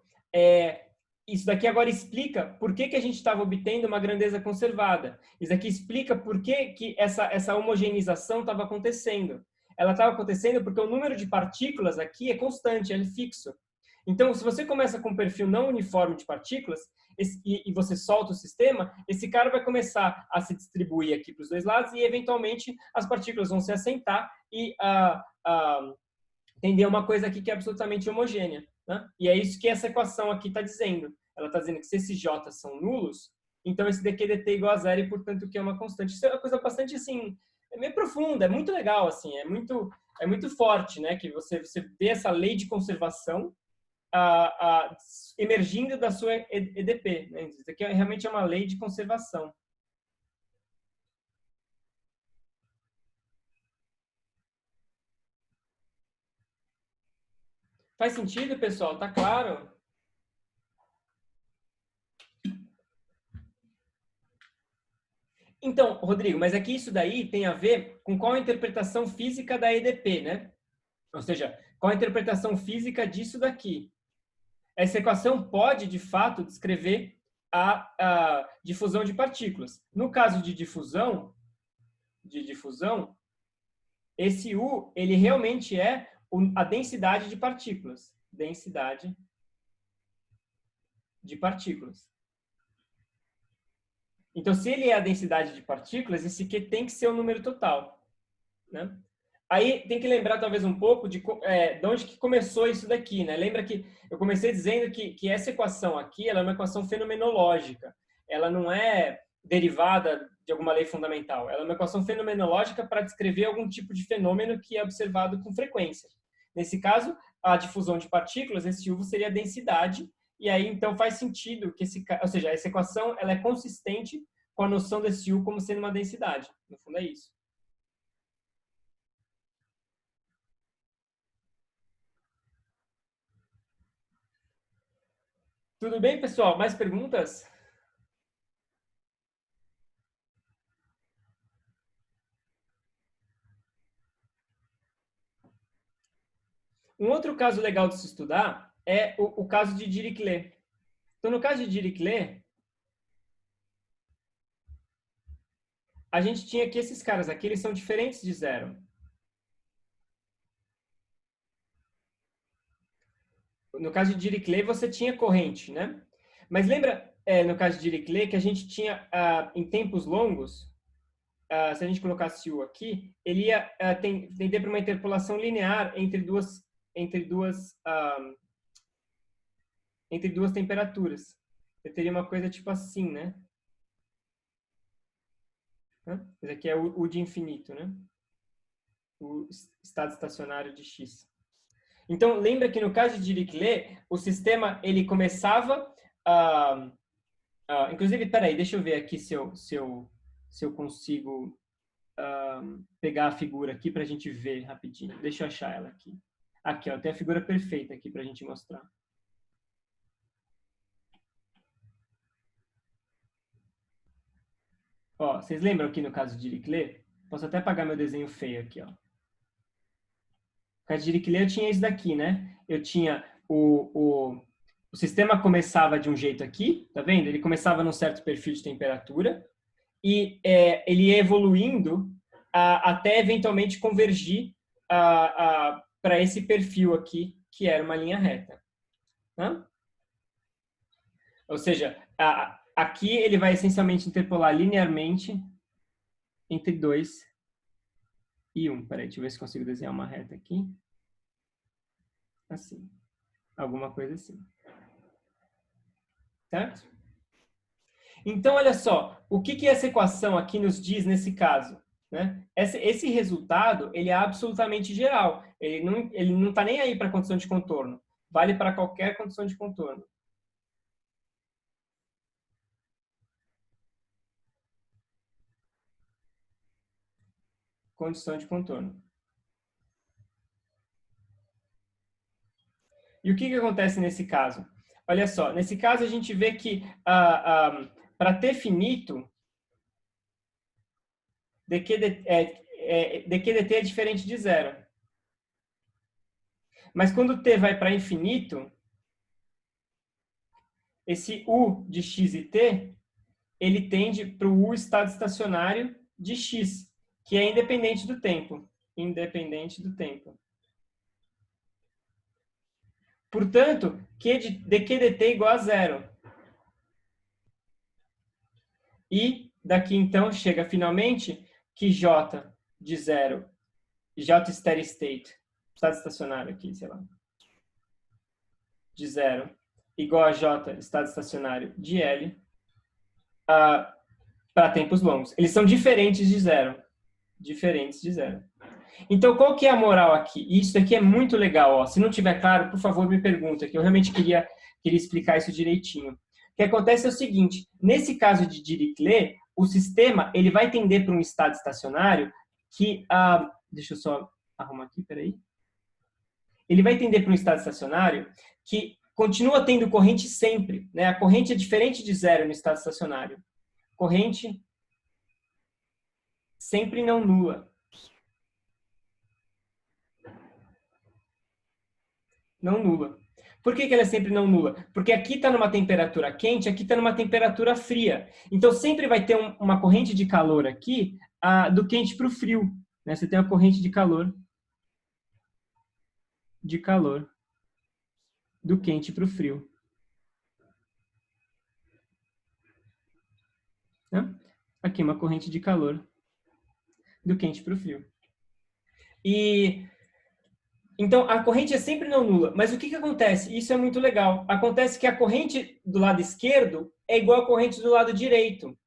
isso daqui agora explica por que a gente estava obtendo uma grandeza conservada. Isso aqui explica por que essa homogeneização estava acontecendo. Ela estava acontecendo porque o número de partículas aqui é constante, é fixo. Então, se você começa com um perfil não uniforme de partículas e você solta o sistema, esse cara vai começar a se distribuir aqui para os dois lados e, eventualmente, as partículas vão se assentar e tender a uma coisa aqui que é absolutamente homogênea. Né? E é isso que essa equação aqui está dizendo. Ela está dizendo que se esses j são nulos, então esse dqdt é igual a zero e, portanto, que é uma constante. Isso é uma coisa bastante, assim, meio profunda, é muito legal, assim, é muito forte, né? Que você vê essa lei de conservação emergindo da sua EDP. Né? Isso aqui realmente é uma lei de conservação. Faz sentido, pessoal? Tá claro? Então, Rodrigo, mas aqui isso daí tem a ver com qual a interpretação física da EDP, né? Ou seja, qual a interpretação física disso daqui. Essa equação pode, de fato, descrever a difusão de partículas. No caso de difusão, esse U, ele realmente é a densidade de partículas. Densidade de partículas. Então, se ele é a densidade de partículas, esse Q tem que ser o número total. Né? Aí tem que lembrar talvez um pouco de onde que começou isso daqui. Né? Lembra que eu comecei dizendo que essa equação aqui ela é uma equação fenomenológica. Ela não é derivada de alguma lei fundamental. Ela é uma equação fenomenológica para descrever algum tipo de fenômeno que é observado com frequência. Nesse caso, a difusão de partículas, esse U seria a densidade, e aí então faz sentido que ou seja, essa equação ela é consistente com a noção desse U como sendo uma densidade. No fundo é isso. Tudo bem, pessoal? Mais perguntas? Um outro caso legal de se estudar é o caso de Dirichlet. Então, no caso de Dirichlet, a gente tinha que esses caras aqui, eles são diferentes de zero. No caso de Dirichlet, você tinha corrente, né? Mas lembra, no caso de Dirichlet, que a gente tinha, em tempos longos, se a gente colocasse U aqui, ele ia tender para uma interpolação linear entre duas temperaturas. Você teria uma coisa tipo assim, né? Esse aqui é o de infinito, né? o estado estacionário de X. Então, lembra que no caso de Dirichlet, o sistema ele começava inclusive, peraí, deixa eu ver aqui se eu consigo pegar a figura aqui para a gente ver rapidinho. Deixa eu achar ela aqui. Aqui, ó, tem a figura perfeita aqui para a gente mostrar. Ó, vocês lembram aqui no caso de Dirichlet? Posso até apagar meu desenho feio aqui, ó. No caso de Dirichlet eu tinha isso daqui, né? Eu tinha o sistema começava de um jeito aqui, tá vendo? Ele começava num certo perfil de temperatura e ele ia evoluindo até eventualmente convergir para esse perfil aqui, que era uma linha reta. Né? Ou seja, aqui ele vai essencialmente interpolar linearmente entre 2 e 1. Peraí, deixa eu ver se consigo desenhar uma reta aqui. Assim. Alguma coisa assim. Certo? Então, olha só, o que essa equação aqui nos diz nesse caso? Né? Esse resultado ele é absolutamente geral. Ele não está nem aí para a condição de contorno. Vale para qualquer condição de contorno. Condição de contorno. E o que acontece nesse caso? Olha só, nesse caso a gente vê que para t finito, dq dt é diferente de zero. Mas quando t vai para infinito, esse u de x e t, ele tende para o u estado estacionário de x, que é independente do tempo. Independente do tempo. Portanto, dq dt é igual a zero. E daqui então chega finalmente que j de zero, j steady state, estado estacionário aqui, sei lá, de zero, igual a j estado estacionário de L para tempos longos. Eles são diferentes de zero. Diferentes de zero. Então, qual que é a moral aqui? Isso aqui é muito legal. Ó. Se não tiver claro, por favor, me pergunta, que eu realmente queria explicar isso direitinho. O que acontece é o seguinte, nesse caso de Dirichlet, o sistema ele vai tender para um estado estacionário que... deixa eu só arrumar aqui, peraí. Ele vai tender para um estado estacionário que continua tendo corrente sempre. Né? A corrente é diferente de zero no estado estacionário. Corrente sempre não nula. Não nula. Por que ela é sempre não nula? Porque aqui está numa temperatura quente, aqui está numa temperatura fria. Então, sempre vai ter uma corrente de calor aqui do quente para o frio. Né? Você tem uma corrente de calor do quente para o frio. Né? Aqui uma corrente de calor do quente para o frio. Então, a corrente é sempre não nula. Mas o que acontece? Isso é muito legal. Acontece que a corrente do lado esquerdo é igual à corrente do lado direito.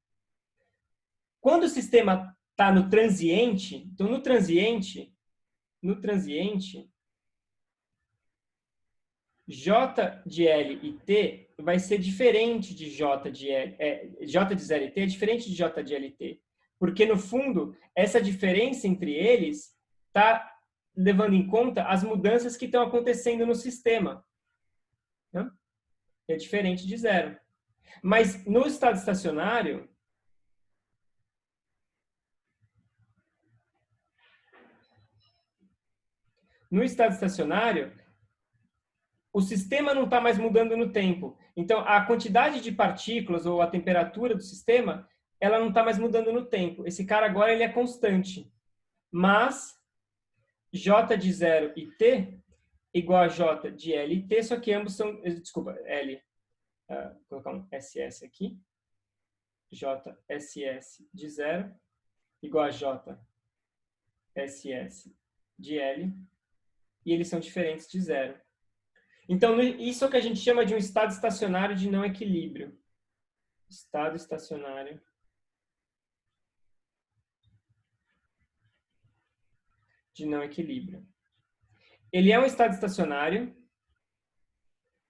Quando o sistema está no transiente, então no transiente, J de L e T vai ser diferente de J de L. J de 0 e T é diferente de J de L e T. Porque, no fundo, essa diferença entre eles está levando em conta as mudanças que estão acontecendo no sistema. Né? É diferente de zero. Mas no estado estacionário, o sistema não está mais mudando no tempo. Então, a quantidade de partículas ou a temperatura do sistema, ela não está mais mudando no tempo. Esse cara agora ele é constante. Mas J de 0 e T igual a J de L e T, só que ambos são... Desculpa, L. Vou colocar um SS aqui. J SS de 0 igual a J SS de L. E eles são diferentes de 0. Então, isso é o que a gente chama de um estado estacionário de não equilíbrio. Estado estacionário de não equilíbrio. Ele é um estado estacionário,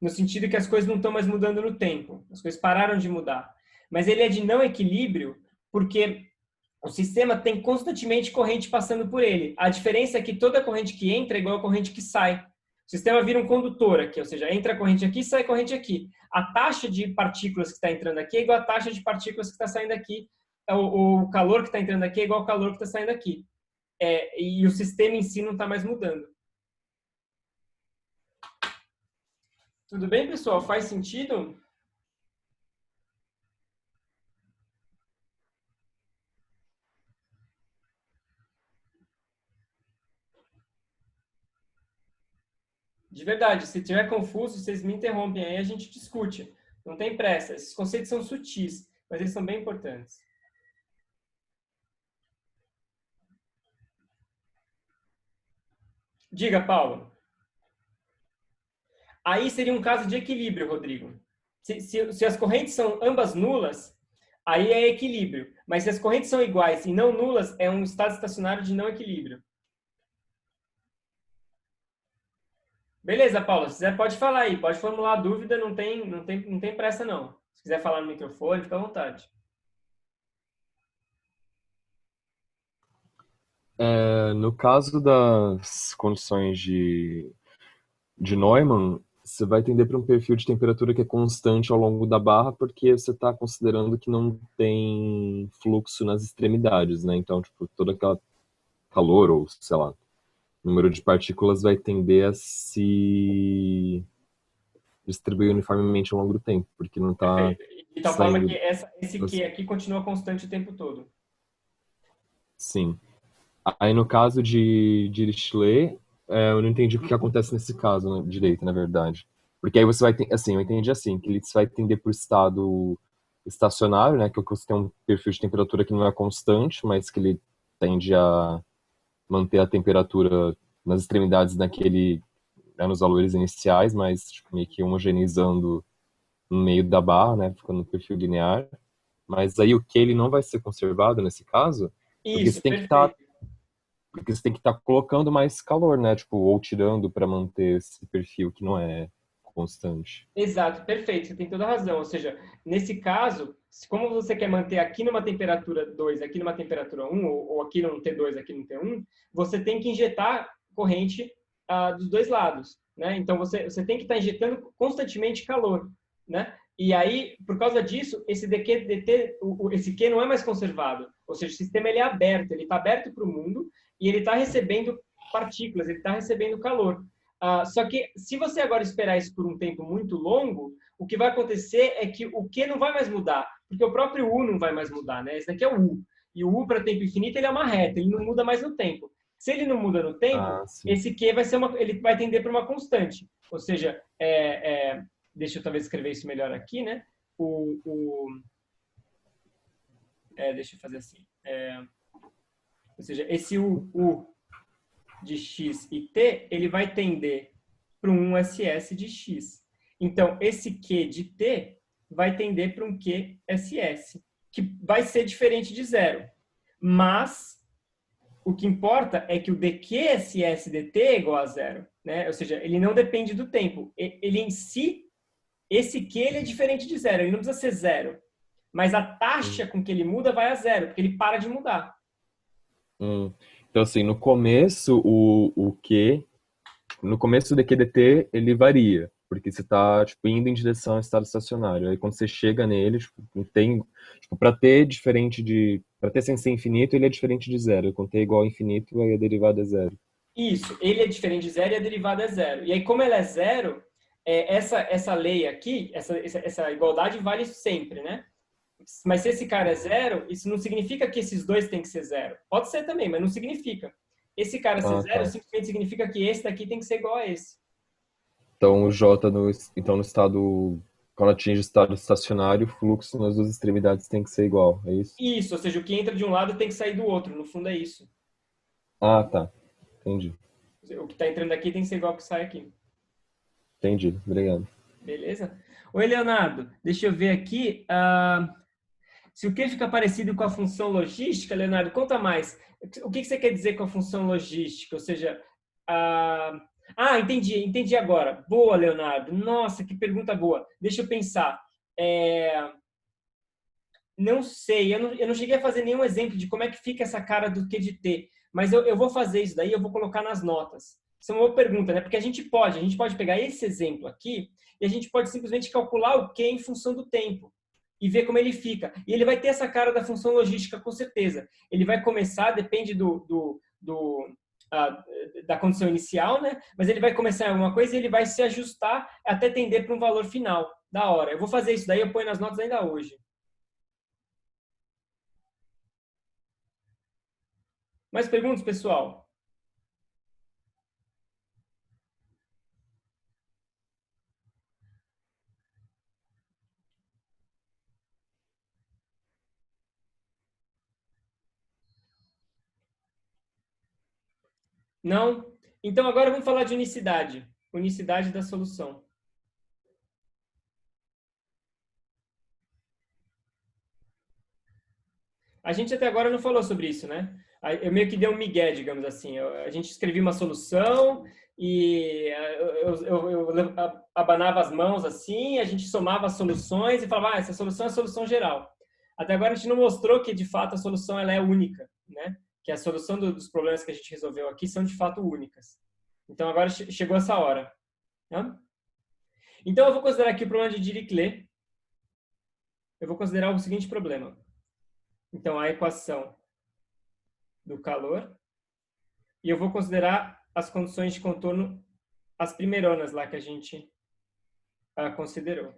no sentido que as coisas não estão mais mudando no tempo. As coisas pararam de mudar. Mas ele é de não equilíbrio porque o sistema tem constantemente corrente passando por ele. A diferença é que toda corrente que entra é igual a corrente que sai. O sistema vira um condutor aqui, ou seja, entra a corrente aqui, sai a corrente aqui. A taxa de partículas que está entrando aqui é igual à taxa de partículas que está saindo aqui. O calor que está entrando aqui é igual ao calor que está saindo aqui. E o sistema em si não está mais mudando. Tudo bem, pessoal? Faz sentido? De verdade, se tiver confuso, vocês me interrompem, aí a gente discute. Não tem pressa. Esses conceitos são sutis, mas eles são bem importantes. Diga, Paulo. Aí seria um caso de equilíbrio, Rodrigo. Se as correntes são ambas nulas, aí é equilíbrio. Mas se as correntes são iguais e não nulas, é um estado estacionário de não equilíbrio. Beleza, Paulo. Se quiser, pode falar aí. Pode formular a dúvida, não tem pressa, não. Se quiser falar no microfone, fica à vontade. No caso das condições de Neumann, você vai tender para um perfil de temperatura que é constante ao longo da barra, porque você está considerando que não tem fluxo nas extremidades, né? Então, tipo, todo aquele calor, ou sei lá, número de partículas vai tender a se distribuir uniformemente ao longo do tempo, porque não está Perfeito. De tal forma que saindo. esse Q aqui continua constante o tempo todo. Sim. Aí no caso de Dirichlet, eu não entendi o que acontece nesse caso direito, na verdade. Porque aí você vai ter, assim, eu entendi assim, que ele vai tender para o estado estacionário, né, que é o que você tem um perfil de temperatura que não é constante, mas que ele tende a manter a temperatura nas extremidades naquele, né, nos valores iniciais, mas tipo, meio que homogeneizando no meio da barra, né, ficando no perfil linear. Mas aí o que ele não vai ser conservado nesse caso, porque Isso, você tem que estar perfeito. porque você tem que estar colocando mais calor, né? Tipo, ou tirando para manter esse perfil que não é constante. Exato, perfeito. Você tem toda a razão. Ou seja, nesse caso, como você quer manter aqui numa temperatura 2, aqui numa temperatura 1, ou aqui num T2, aqui no T1, você tem que injetar corrente dos dois lados, né? Então, você tem que estar injetando constantemente calor, né? E aí, por causa disso, esse esse Q não é mais conservado. Ou seja, o sistema ele é aberto, ele está aberto para o mundo e ele está recebendo partículas, ele está recebendo calor. Só que se você agora esperar isso por um tempo muito longo, o que vai acontecer é que o Q não vai mais mudar, porque o próprio U não vai mais mudar, né? Esse daqui é o U. E o U para tempo infinito ele é uma reta, ele não muda mais no tempo. Se ele não muda no tempo, Ah, sim. esse Q ele vai tender para uma constante. Ou seja, deixa eu talvez escrever isso melhor aqui, né? Deixa eu fazer assim. Ou seja, esse U de x e t, ele vai tender para um SS de x. Então, esse Q de t vai tender para um QSS, que vai ser diferente de zero. Mas o que importa é que o dQSS dt é igual a zero. Né? Ou seja, ele não depende do tempo. Ele em si, esse Q ele é diferente de zero. Ele não precisa ser zero. Mas a taxa com que ele muda vai a zero, porque ele para de mudar. Hum. Então, assim, no começo, o Q, no começo do QDT, ele varia, porque você está tipo, indo em direção ao estado estacionário. Aí, quando você chega nele, tipo, tem, tipo, para t diferente de, para t sem ser infinito, ele é diferente de zero. Quando t é igual a infinito, aí a derivada é zero. Isso, ele é diferente de zero e a derivada é zero. E aí, como ela é zero, essa lei aqui, essa igualdade vale sempre, né? Mas se esse cara é zero, isso não significa que esses dois têm que ser zero. Pode ser também, mas não significa. Esse cara ser Ah, zero tá. simplesmente significa que esse daqui tem que ser igual a esse. Então, o J então, no estado, quando atinge o estado estacionário, o fluxo nas duas extremidades tem que ser igual, é isso? Isso, ou seja, o que entra de um lado tem que sair do outro. No fundo é isso. Ah, tá. Entendi. O que está entrando aqui tem que ser igual ao que sai aqui. Entendi. Obrigado. Beleza? Oi, Leonardo. Deixa eu ver aqui. Se o que fica parecido com a função logística, Leonardo, conta mais. O que você quer dizer com a função logística? Ou seja, entendi agora. Boa, Leonardo. Nossa, que pergunta boa. Deixa eu pensar. Não sei, eu não cheguei a fazer nenhum exemplo de como é que fica essa cara do Q de T, mas eu vou fazer isso daí, eu vou colocar nas notas. Isso é uma boa pergunta, né? Porque a gente pode pegar esse exemplo aqui e a gente pode simplesmente calcular o Q em função do tempo e ver como ele fica. E ele vai ter essa cara da função logística, com certeza. Ele vai começar, depende da condição inicial, né? Mas ele vai começar em alguma coisa e ele vai se ajustar até tender para um valor final da hora. Eu vou fazer isso daí, eu ponho nas notas ainda hoje. Mais perguntas, pessoal? Não? Então agora vamos falar de unicidade. Unicidade da solução. A gente até agora não falou sobre isso, né? Eu meio que dei um migué, digamos assim. A gente escrevia uma solução e eu abanava as mãos assim, a gente somava as soluções e falava, essa solução é a solução geral. Até agora a gente não mostrou que, de fato, a solução ela é única, né? Que a solução dos problemas que a gente resolveu aqui são, de fato, únicas. Então, agora chegou essa hora. Né? Então, eu vou considerar aqui o problema de Dirichlet. Eu vou considerar o seguinte problema. Então, a equação do calor. E eu vou considerar as condições de contorno, as primeironas lá que a gente considerou.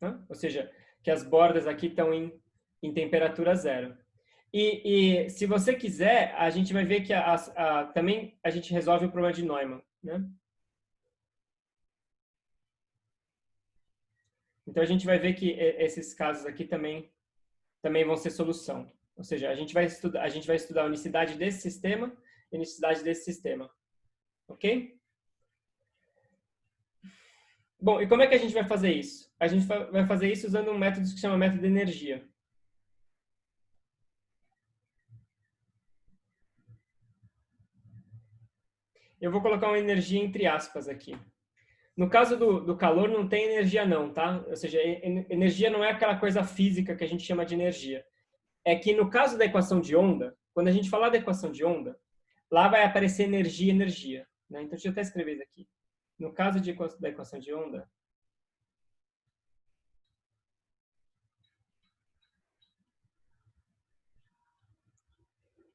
Tá? Ou seja, que as bordas aqui estão em temperatura zero. E se você quiser, a gente vai ver que também a gente resolve o problema de Neumann. Né? Então, a gente vai ver que esses casos aqui também vão ser solução. Ou seja, a gente vai estudar a unicidade desse sistema e a unicidade desse sistema. Ok? Bom, e como é que a gente vai fazer isso? A gente vai fazer isso usando um método que se chama método de energia. Eu vou colocar uma energia entre aspas aqui. No caso do calor, não tem energia não, tá? Ou seja, energia não é aquela coisa física que a gente chama de energia. É que no caso da equação de onda, quando a gente falar da equação de onda, lá vai aparecer energia e energia. Né? Então, deixa eu até escrever isso aqui. No caso da equação de onda,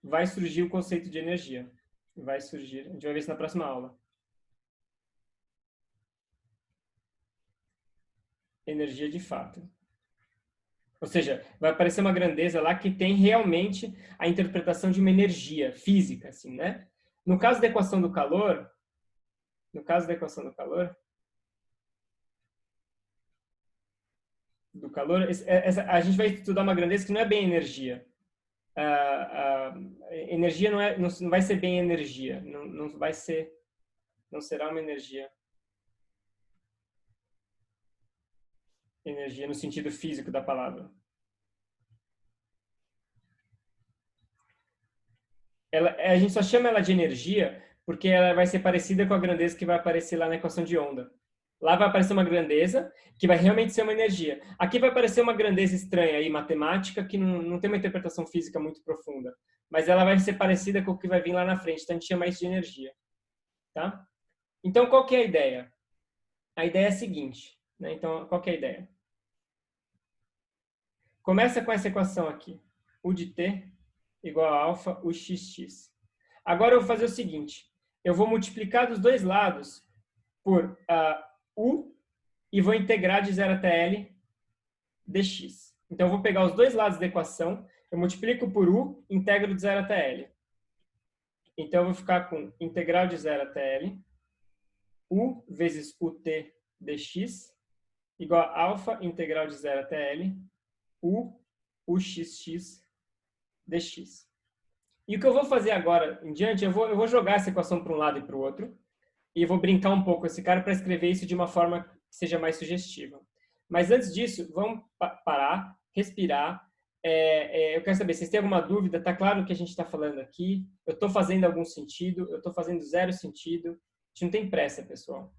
vai surgir o conceito de energia. Vai surgir. A gente vai ver isso na próxima aula. Energia de fato. Ou seja, vai aparecer uma grandeza lá que tem realmente a interpretação de uma energia física, assim, né? No caso da equação do calor, a gente vai estudar uma grandeza que não é bem energia. Energia não vai ser bem energia, não será uma energia no sentido físico da palavra. A gente só chama ela de energia porque ela vai ser parecida com a grandeza que vai aparecer lá na equação de onda. Lá vai aparecer uma grandeza que vai realmente ser uma energia. Aqui vai aparecer uma grandeza estranha aí, matemática, que não tem uma interpretação física muito profunda. Mas ela vai ser parecida com o que vai vir lá na frente. Então, a gente chama isso de energia. Tá? Então, qual que é a ideia? A ideia é a seguinte. Né? Então, qual que é a ideia? Começa com essa equação aqui. U de t igual a alfa UXX. Agora, eu vou fazer o seguinte. Eu vou multiplicar dos dois lados por U e vou integrar de 0 até L dx. Então, eu vou pegar os dois lados da equação, eu multiplico por U, integro de 0 até L. Então, eu vou ficar com integral de 0 até L, U vezes UT dx, igual a alfa integral de 0 até L, U, UXX dx. E o que eu vou fazer agora em diante, eu vou jogar essa equação para um lado e para o outro, e vou brincar um pouco com esse cara para escrever isso de uma forma que seja mais sugestiva. Mas antes disso, vamos parar, respirar. Eu quero saber, vocês têm alguma dúvida? Está claro o que a gente está falando aqui? Eu estou fazendo algum sentido? Eu estou fazendo zero sentido? A gente não tem pressa, pessoal.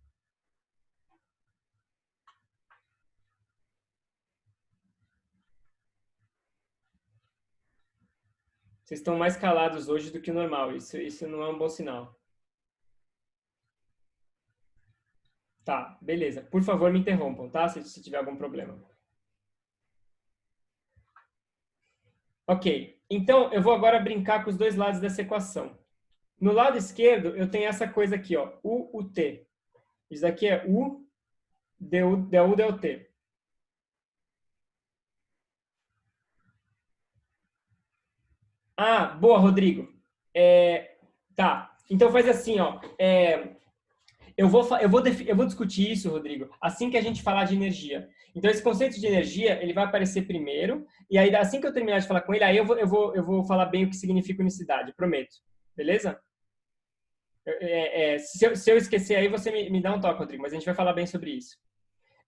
Vocês estão mais calados hoje do que o normal. Isso não é um bom sinal. Tá, beleza. Por favor, me interrompam, tá? Se tiver algum problema. Ok. Então, eu vou agora brincar com os dois lados dessa equação. No lado esquerdo, eu tenho essa coisa aqui, ó, U, T. Isso aqui é U, du, dt. Ah, boa, Rodrigo. Tá. Então faz assim, ó. Eu vou discutir isso, Rodrigo, assim que a gente falar de energia. Então, esse conceito de energia, ele vai aparecer primeiro, e aí, assim que eu terminar de falar com ele, aí eu vou falar bem o que significa unicidade, prometo. Beleza? Se eu esquecer aí, você me dá um toque, Rodrigo, mas a gente vai falar bem sobre isso.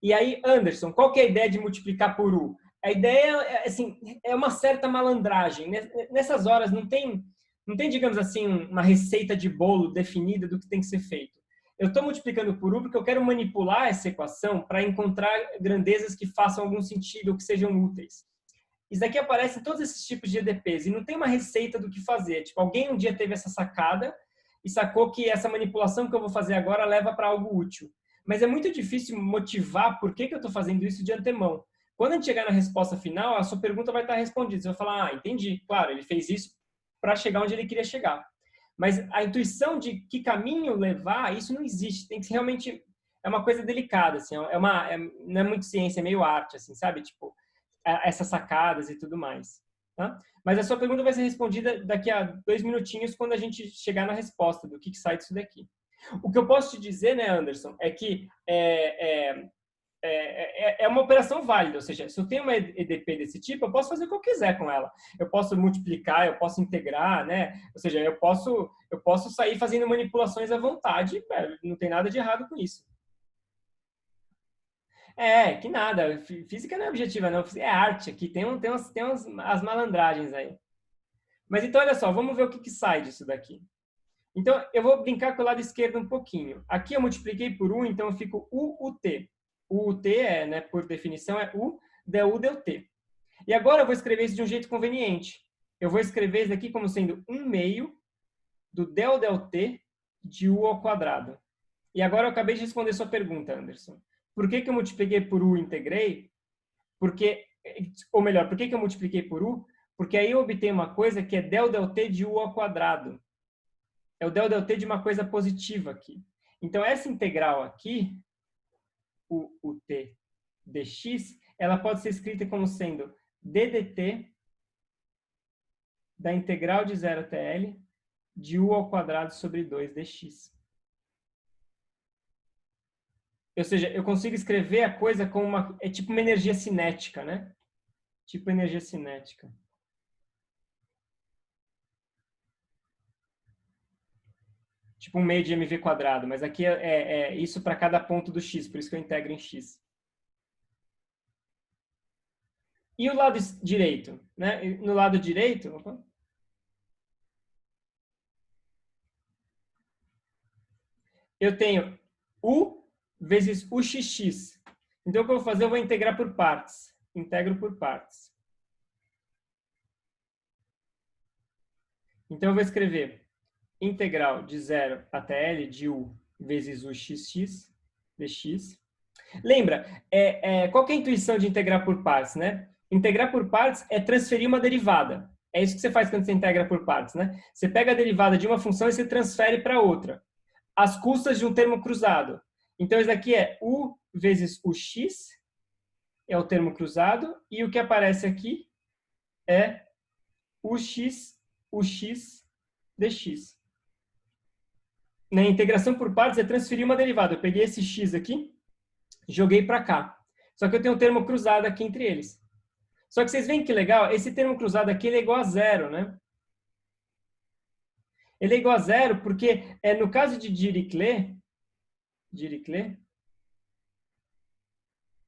E aí, Anderson, qual que é a ideia de multiplicar por U? A ideia, assim, é uma certa malandragem. Nessas horas não tem, digamos assim, uma receita de bolo definida do que tem que ser feito. Eu estou multiplicando por U porque eu quero manipular essa equação para encontrar grandezas que façam algum sentido ou que sejam úteis. Isso daqui aparece em todos esses tipos de EDPs e não tem uma receita do que fazer. Tipo, alguém um dia teve essa sacada e sacou que essa manipulação que eu vou fazer agora leva para algo útil. Mas é muito difícil motivar por que eu estou fazendo isso de antemão. Quando a gente chegar na resposta final, a sua pergunta vai estar respondida. Você vai falar, ah, entendi. Claro, ele fez isso para chegar onde ele queria chegar. Mas a intuição de que caminho levar, isso não existe. Tem que ser realmente... É uma coisa delicada, assim. Não é muito ciência, é meio arte, assim, sabe? Tipo, essas sacadas e tudo mais. Tá? Mas a sua pergunta vai ser respondida daqui a 2 minutinhos quando a gente chegar na resposta do que sai disso daqui. O que eu posso te dizer, né, Anderson, é que é uma operação válida, ou seja, se eu tenho uma EDP desse tipo, eu posso fazer o que eu quiser com ela. Eu posso multiplicar, eu posso integrar, né? Ou seja, eu posso sair fazendo manipulações à vontade, não tem nada de errado com isso. Que nada, física não é objetiva, não, é arte aqui, tem as malandragens aí. Mas então, olha só, vamos ver o que sai disso daqui. Então, eu vou brincar com o lado esquerdo um pouquinho. Aqui eu multipliquei por 1, então eu fico UUT. UUT, né, por definição, é U, du, dt. E agora eu vou escrever isso de um jeito conveniente. Eu vou escrever isso aqui como sendo 1 meio do del t de U ao quadrado. E agora eu acabei de responder sua pergunta, Anderson. Por que eu multipliquei por U e integrei? Ou melhor, por que eu multipliquei por U? Porque aí eu obtenho uma coisa que é del t de U ao quadrado. É o del t de uma coisa positiva aqui. Então, essa integral aqui, o t dx, ela pode ser escrita como sendo ddt da integral de 0 até L de U ao quadrado sobre 2 dx. Ou seja, eu consigo escrever a coisa como é tipo uma energia cinética, né? Tipo energia cinética. Tipo um meio de mv quadrado, mas aqui é isso para cada ponto do x, por isso que eu integro em x. E o lado direito? Né? No lado direito... Opa, eu tenho U vezes UXX. Então, o que eu vou fazer? Eu vou integrar por partes. Integro por partes. Então, eu vou escrever integral de 0 até L de U vezes UXX dx. Lembra, qual que é a intuição de integrar por partes, né? Integrar por partes é transferir uma derivada. É isso que você faz quando você integra por partes, né? Você pega a derivada de uma função e você transfere para outra, às custas de um termo cruzado. Então, isso aqui é U vezes UX, é o termo cruzado, e o que aparece aqui é UX dx. Na integração por partes é transferir uma derivada. Eu peguei esse x aqui, joguei para cá. Só que eu tenho um termo cruzado aqui entre eles. Só que vocês veem que legal, esse termo cruzado aqui ele é igual a zero, né? Ele é igual a zero porque, no caso de Dirichlet,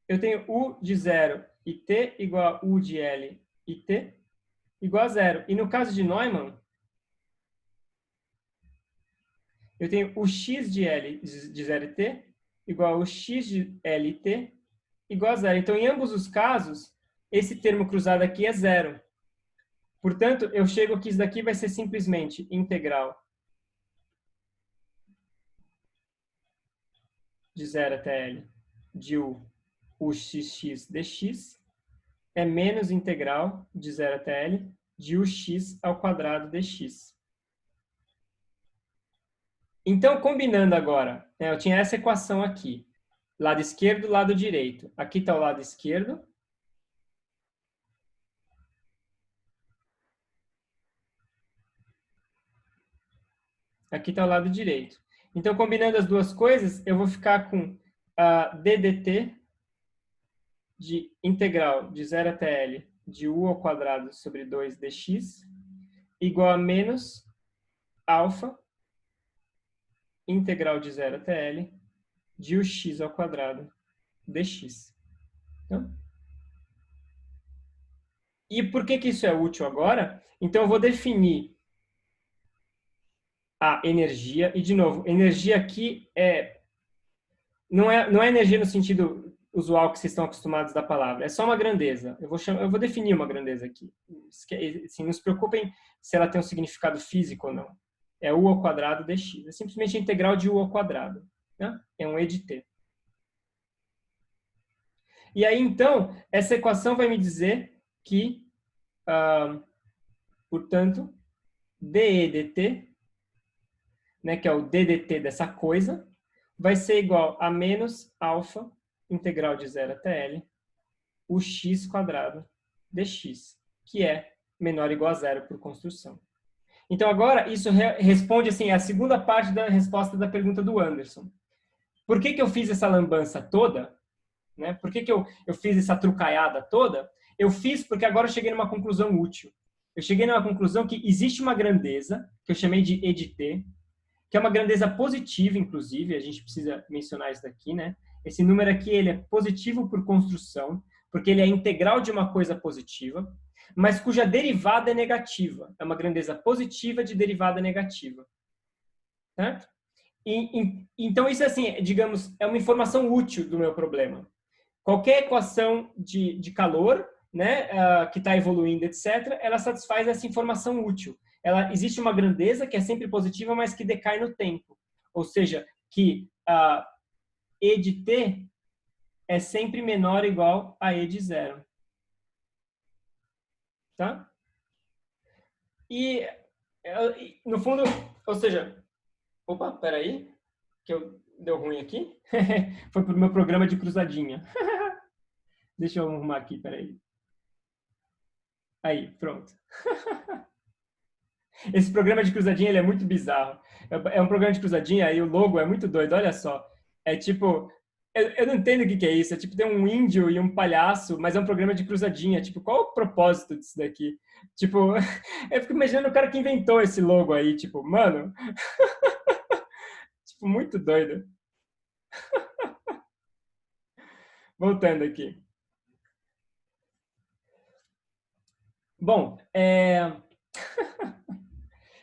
eu tenho U de 0 e T igual a U de L e T igual a 0. E no caso de Neumann, eu tenho o x de L de 0 e T igual ao x de L e T igual a 0. Então, em ambos os casos, esse termo cruzado aqui é 0. Portanto, eu chego que isso daqui vai ser simplesmente integral de 0 até L de U xx dx é menos integral de 0 até L de ux ao quadrado dx. Então, combinando agora, né, eu tinha essa equação aqui. Lado esquerdo, lado direito. Aqui está o lado esquerdo. Aqui está o lado direito. Então, combinando as duas coisas, eu vou ficar com d dt de integral de 0 até L de u ao quadrado sobre 2 dx igual a menos alfa integral de 0 até L de ux ao quadrado dx. Então, e por que isso é útil agora? Então, eu vou definir a energia, e de novo, energia aqui não é energia no sentido usual que vocês estão acostumados da palavra, é só uma grandeza. Eu vou definir uma grandeza aqui. Assim, não se preocupem se ela tem um significado físico ou não. É u ao quadrado dx. É simplesmente a integral de u ao quadrado. Né? É um e de t. E aí, então, essa equação vai me dizer que, portanto, dE dt, né, que é o d dt dessa coisa, vai ser igual a menos alfa integral de 0 até L, o x quadrado dx, que é menor ou igual a zero por construção. Então, agora, isso responde assim, a segunda parte da resposta da pergunta do Anderson. Por que eu fiz essa lambança toda? Né? Por que eu fiz essa trucaiada toda? Eu fiz porque agora eu cheguei numa conclusão útil. Eu cheguei numa conclusão que existe uma grandeza, que eu chamei de E de t, que é uma grandeza positiva, inclusive, a gente precisa mencionar isso daqui, né? Esse número aqui, ele é positivo por construção, porque ele é integral de uma coisa positiva, mas cuja derivada é negativa. É uma grandeza positiva de derivada negativa. Certo? Então, isso, assim, digamos, é uma informação útil do meu problema. Qualquer equação de calor, né, que está evoluindo, etc., ela satisfaz essa informação útil. Existe uma grandeza que é sempre positiva, mas que decai no tempo. Ou seja, que E de t é sempre menor ou igual a E de zero. Tá? E, no fundo, ou seja... Opa, peraí, que deu ruim aqui. Foi pro meu programa de cruzadinha. Deixa eu arrumar aqui, peraí. Aí, pronto. Esse programa de cruzadinha, ele é muito bizarro. É um programa de cruzadinha e o logo é muito doido, olha só. É tipo... Eu não entendo o que é isso. É tipo, tem um índio e um palhaço, mas é um programa de cruzadinha. Tipo, qual o propósito disso daqui? Tipo, eu fico imaginando o cara que inventou esse logo aí. Tipo, mano... tipo, muito doido. Voltando aqui. Bom,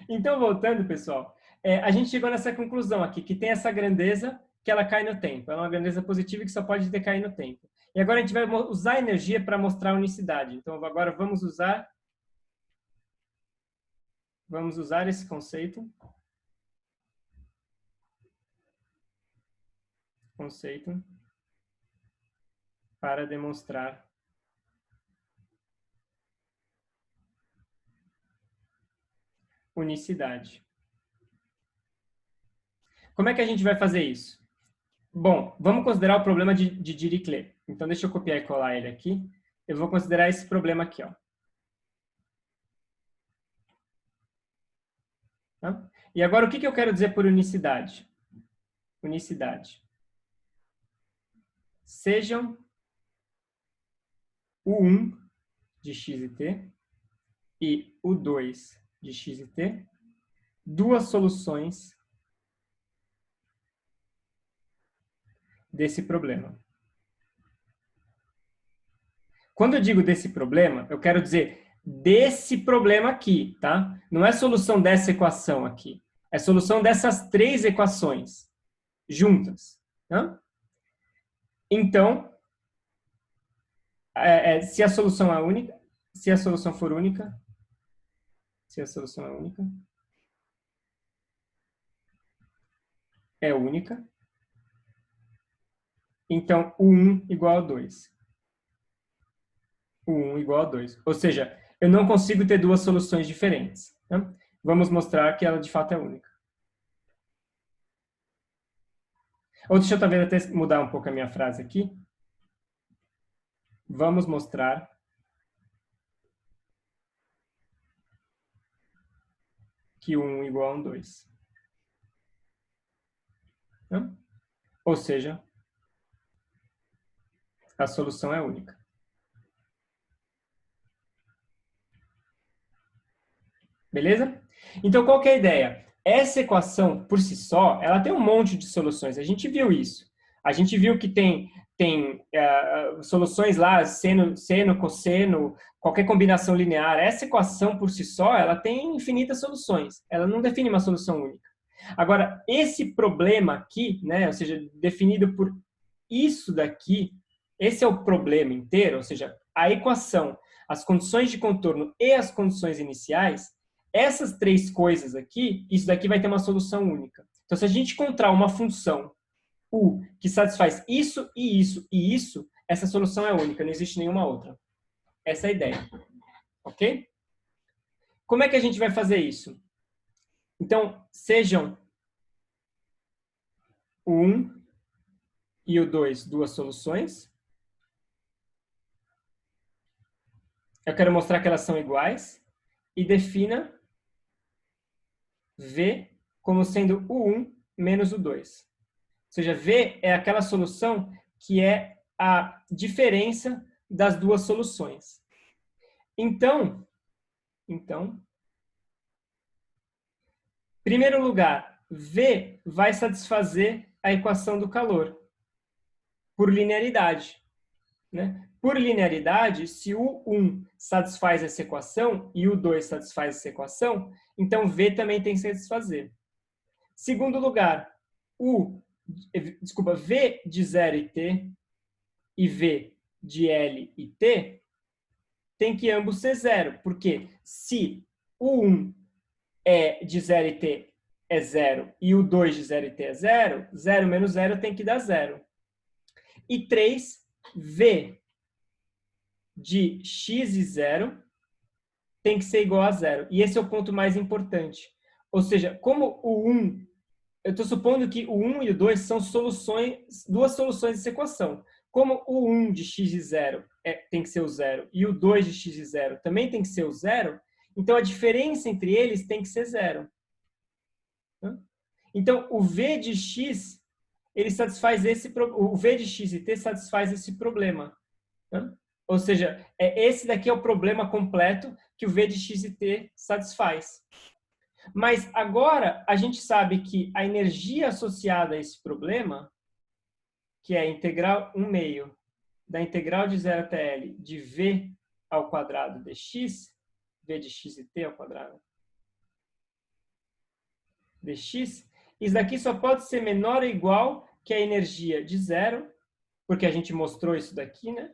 então, voltando, pessoal, a gente chegou nessa conclusão aqui, que tem essa grandeza que ela cai no tempo. Ela é uma grandeza positiva que só pode decair no tempo. E agora a gente vai usar a energia para mostrar a unicidade. Então, agora vamos usar esse conceito para demonstrar unicidade. Como é que a gente vai fazer isso? Bom, vamos considerar o problema de Dirichlet. Então, deixa eu copiar e colar ele aqui. Eu vou considerar esse problema aqui, ó. Tá? E agora, o que eu quero dizer por unicidade? Unicidade. Sejam o 1 de x e t e o 2 de x e t duas soluções desse problema. Quando eu digo desse problema, eu quero dizer desse problema aqui, tá? Não é solução dessa equação aqui. É solução dessas três equações juntas. Tá? Então, se a solução é única, se a solução for única, se a solução é única, é única, então o 1 igual a 2. O 1 igual a 2. Ou seja, eu não consigo ter duas soluções diferentes. Tá? Vamos mostrar que ela de fato é única. Ou deixa eu talvez até mudar um pouco a minha frase aqui. Vamos mostrar que o 1 igual a um 2. Tá? Ou seja, a solução é única. Beleza? Então, qual que é a ideia? Essa equação, por si só, ela tem um monte de soluções. A gente viu isso. A gente viu que tem soluções lá, seno, cosseno, qualquer combinação linear. Essa equação, por si só, ela tem infinitas soluções. Ela não define uma solução única. Agora, esse problema aqui, né, ou seja, definido por isso daqui, esse é o problema inteiro, ou seja, a equação, as condições de contorno e as condições iniciais, essas três coisas aqui, isso daqui vai ter uma solução única. Então, se a gente encontrar uma função U que satisfaz isso e isso e isso, essa solução é única, não existe nenhuma outra. Essa é a ideia. Ok? Como é que a gente vai fazer isso? Então, sejam o 1 e o 2 duas soluções. Eu quero mostrar que elas são iguais e defina V como sendo o 1 menos o 2. Ou seja, V é aquela solução que é a diferença das duas soluções. Então, primeiro lugar, V vai satisfazer a equação do calor por linearidade. Né? Por linearidade, se o 1 satisfaz essa equação e o 2 satisfaz essa equação, então V também tem que satisfazer. Segundo lugar, V de 0 e t e V de L e t tem que ambos ser zero, porque se o 1 de 0 e t é zero e o 2 de 0 e t é zero, 0 menos 0 tem que dar zero. E 3, V de x e 0 tem que ser igual a zero. E esse é o ponto mais importante. Ou seja, como o 1, eu estou supondo que o 1 e o 2 são duas soluções dessa equação. Como o 1 de x e 0 tem que ser o zero e o 2 de x e 0 também tem que ser o zero, então a diferença entre eles tem que ser zero. Então, o v de x, ele satisfaz o v de x e t satisfaz esse problema. Ou seja, esse daqui é o problema completo que o v de x e t satisfaz. Mas agora a gente sabe que a energia associada a esse problema, que é a integral 1 meio da integral de 0 até L de v ao quadrado dx, v de x e t ao quadrado dx, isso daqui só pode ser menor ou igual que a energia de zero, porque a gente mostrou isso daqui, né?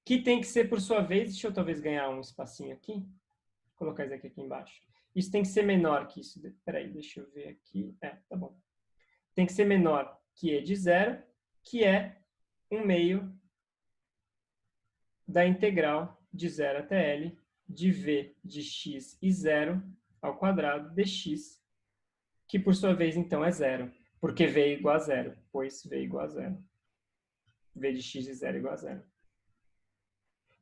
Que tem que ser, por sua vez, deixa eu talvez ganhar um espacinho aqui, vou colocar isso aqui embaixo. Isso tem que ser menor que isso. Peraí, deixa eu ver aqui. Tá bom. Tem que ser menor que E de zero, que é 1 meio da integral de 0 até L de V de x e 0 ao quadrado dx, que por sua vez então é zero, porque V é igual a zero, pois V é igual a zero. V de x e 0 é igual a zero.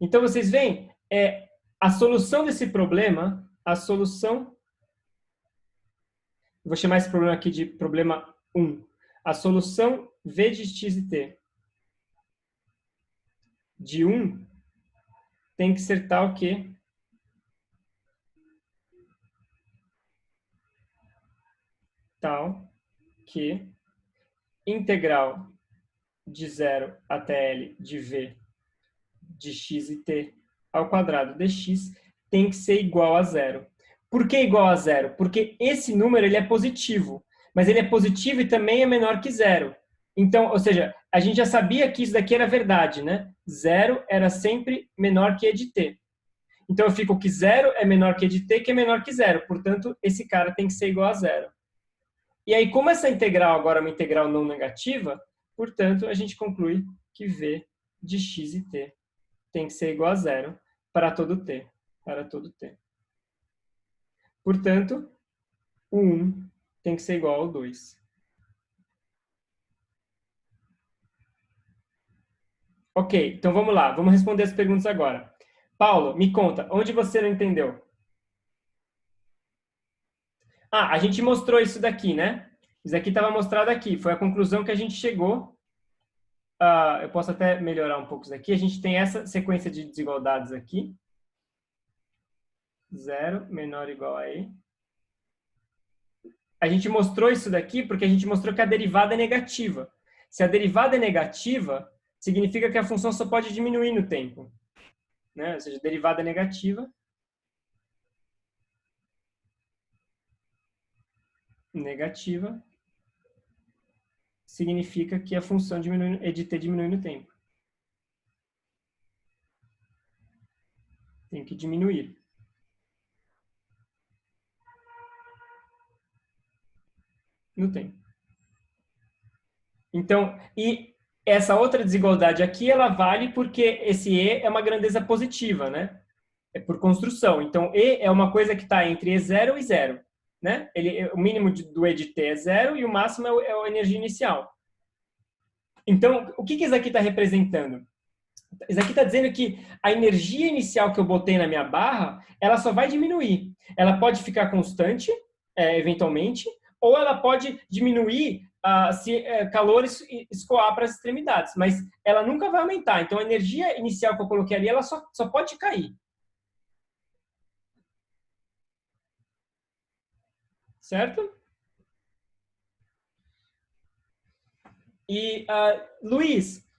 Então vocês veem, a solução desse problema, vou chamar esse problema aqui de problema 1. A solução V de x e t de 1 tem que ser tal que integral de 0 até L de V de x e t ao quadrado dx tem que ser igual a zero. Por que igual a zero? Porque esse número ele é positivo, mas ele é positivo e também é menor que zero. Então, ou seja, a gente já sabia que isso daqui era verdade, né? Zero era sempre menor que e de t. Então, eu fico que zero é menor que e de t, que é menor que zero. Portanto, esse cara tem que ser igual a zero. E aí, como essa integral agora é uma integral não negativa, portanto, a gente conclui que v de x e t tem que ser igual a zero para todo t. Para todo t. Portanto, o 1 tem que ser igual ao 2. Ok, então vamos lá. Vamos responder as perguntas agora. Paulo, me conta, onde você não entendeu? Ah, a gente mostrou isso daqui, né? Isso aqui estava mostrado aqui. Foi a conclusão que a gente chegou. Eu posso até melhorar um pouco isso aqui. A gente tem essa sequência de desigualdades aqui. 0 menor ou igual a e. A gente mostrou isso daqui porque a gente mostrou que a derivada é negativa. Se a derivada é negativa, significa que a função só pode diminuir no tempo. Né? Ou seja, derivada é negativa. Negativa significa que a função é de t diminui no tempo. Tem que diminuir. No tempo. Então, e essa outra desigualdade aqui, ela vale porque esse e é uma grandeza positiva, né? É por construção. Então, e é uma coisa que está entre e0 e 0. Né? O mínimo do e de t é 0 e o máximo é a energia inicial. Então, o que isso aqui está representando? Isso aqui está dizendo que a energia inicial que eu botei na minha barra, ela só vai diminuir. Ela pode ficar constante, eventualmente, ou ela pode diminuir se calor escoar para as extremidades, mas ela nunca vai aumentar. Então, a energia inicial que eu coloquei ali, ela só pode cair. Certo? E, Luiz,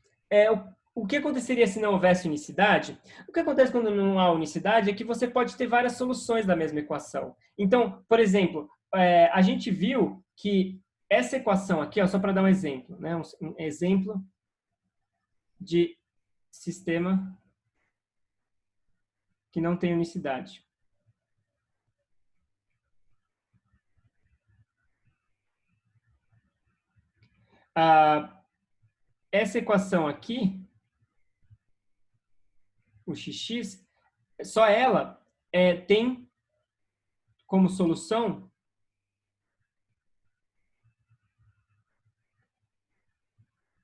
o que aconteceria se não houvesse unicidade? O que acontece quando não há unicidade é que você pode ter várias soluções da mesma equação. Então, por exemplo, a gente viu que essa equação aqui, só para dar um exemplo, né? Um exemplo de sistema que não tem unicidade. Essa equação aqui, o xx, só ela tem como solução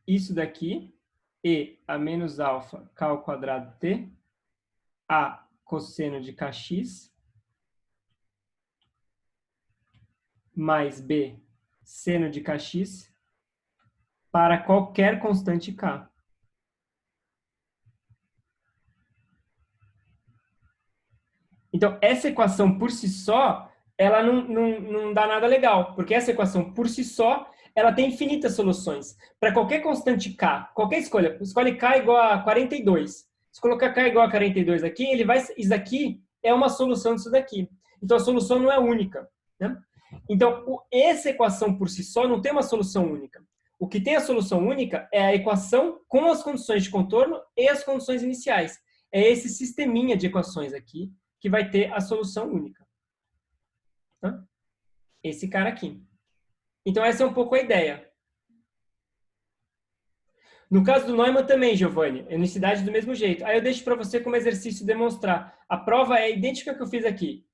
isso daqui, e a menos alfa k ao quadrado t, a cosseno de kx, mais b seno de kx, para qualquer constante k. Então, essa equação por si só, ela não dá nada legal, porque essa equação por si só, ela tem infinitas soluções. Para qualquer constante k, qualquer escolha, escolhe k igual a 42. Se colocar k igual a 42 aqui, isso aqui é uma solução disso daqui. Então, a solução não é única. Né? Então, essa equação por si só não tem uma solução única. O que tem a solução única é a equação com as condições de contorno e as condições iniciais. É esse sisteminha de equações aqui que vai ter a solução única. Tá? Esse cara aqui. Então, essa é um pouco a ideia. No caso do Neumann também, Giovanni, unicidade do mesmo jeito. Aí eu deixo para você como exercício demonstrar. A prova é idêntica ao que eu fiz aqui.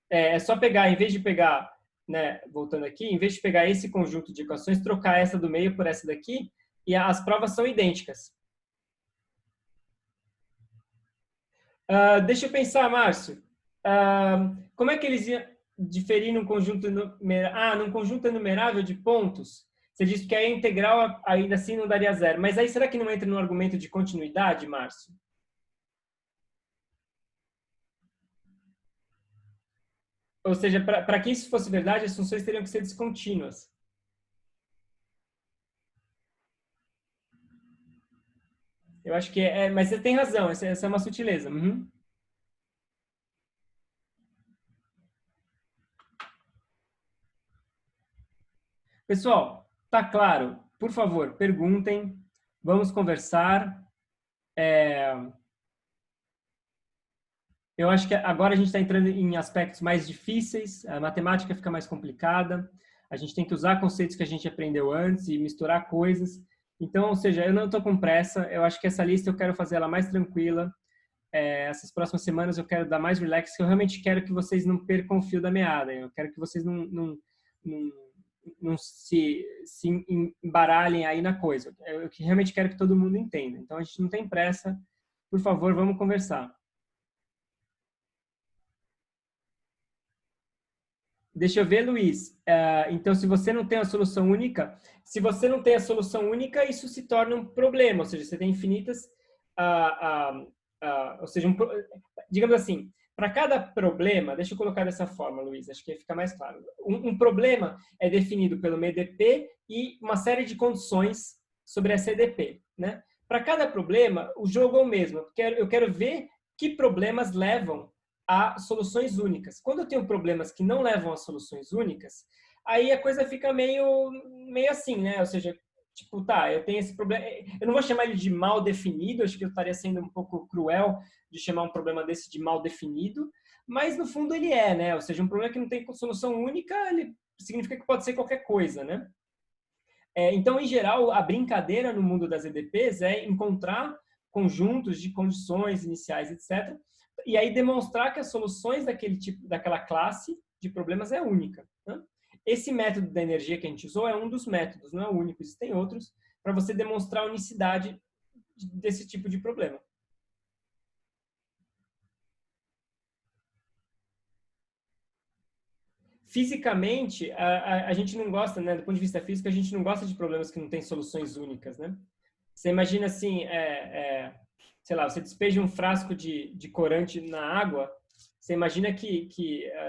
É só pegar, em vez de pegar, né, voltando aqui, em vez de pegar esse conjunto de equações, trocar essa do meio por essa daqui, e as provas são idênticas. Deixa eu pensar, Márcio. Como é que eles iam diferir num conjunto num conjunto enumerável de pontos? Você disse que a integral ainda assim não daria zero. Mas aí será que não entra no argumento de continuidade, Márcio? Ou seja, para que isso fosse verdade, as funções teriam que ser descontínuas. Eu acho que mas você tem razão, essa é uma sutileza. Uhum. Pessoal, tá claro? Por favor, perguntem, vamos conversar. Eu acho que agora a gente está entrando em aspectos mais difíceis, a matemática fica mais complicada, a gente tem que usar conceitos que a gente aprendeu antes e misturar coisas. Então, ou seja, eu não estou com pressa, eu acho que essa lista eu quero fazer ela mais tranquila. Essas próximas semanas eu quero dar mais relax, que eu realmente quero que vocês não percam o fio da meada, eu quero que vocês não, não se embaralhem aí na coisa. Eu realmente quero que todo mundo entenda. Então, a gente não tem pressa, por favor, vamos conversar. Deixa eu ver, Luiz. Então, se você não tem a solução única, se você não tem a solução única, isso se torna um problema. Ou seja, você tem infinitas, ou seja, digamos assim, para cada problema, deixa eu colocar dessa forma, Luiz, acho que fica mais claro. Um problema é definido pelo EDP e uma série de condições sobre essa EDP, né? Para cada problema, o jogo é o mesmo. Eu quero ver que problemas levam a soluções únicas. Quando eu tenho problemas que não levam a soluções únicas, aí a coisa fica meio assim, né? Ou seja, tipo, tá, eu tenho esse problema. Eu não vou chamar ele de mal definido, acho que eu estaria sendo um pouco cruel de chamar um problema desse de mal definido, mas no fundo ele é, né? Ou seja, um problema que não tem solução única, ele significa que pode ser qualquer coisa, né? Então, em geral, a brincadeira no mundo das EDPs é encontrar conjuntos de condições iniciais, etc., e aí demonstrar que as soluções daquele tipo, daquela classe de problemas é única. Né? Esse método da energia que a gente usou é um dos métodos, não é o único, existem outros, para você demonstrar a unicidade desse tipo de problema. Fisicamente, a gente não gosta, né, do ponto de vista físico, a gente não gosta de problemas que não têm soluções únicas, né? Você imagina assim, sei lá, você despeja um frasco de corante na água, você imagina que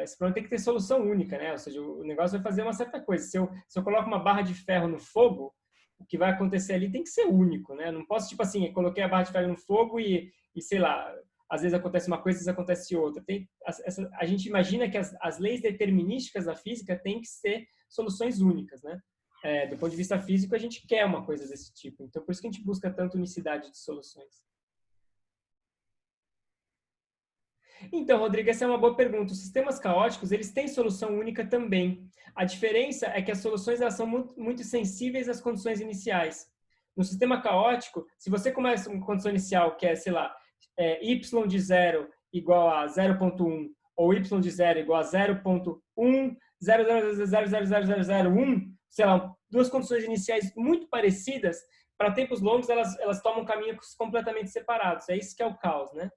esse problema tem que ter solução única, né? Ou seja, o negócio vai fazer uma certa coisa. Se eu coloco uma barra de ferro no fogo, o que vai acontecer ali tem que ser único, né? Não posso, tipo assim, coloquei a barra de ferro no fogo e sei lá, às vezes acontece uma coisa, às vezes acontece outra. A gente imagina que as leis determinísticas da física têm que ser soluções únicas, né? Do ponto de vista físico, a gente quer uma coisa desse tipo. Então, por isso que a gente busca tanto unicidade de soluções. Então, Rodrigo, essa é uma boa pergunta. Os sistemas caóticos, eles têm solução única também. A diferença é que as soluções elas são muito sensíveis às condições iniciais. No sistema caótico, se você começa uma condição inicial que é, sei lá, y de 0 igual a 0,1 ou y de 0 igual a 0,1, 0,0000001, sei lá, duas condições iniciais muito parecidas, para tempos longos elas tomam caminhos completamente separados. É isso que é o caos, né?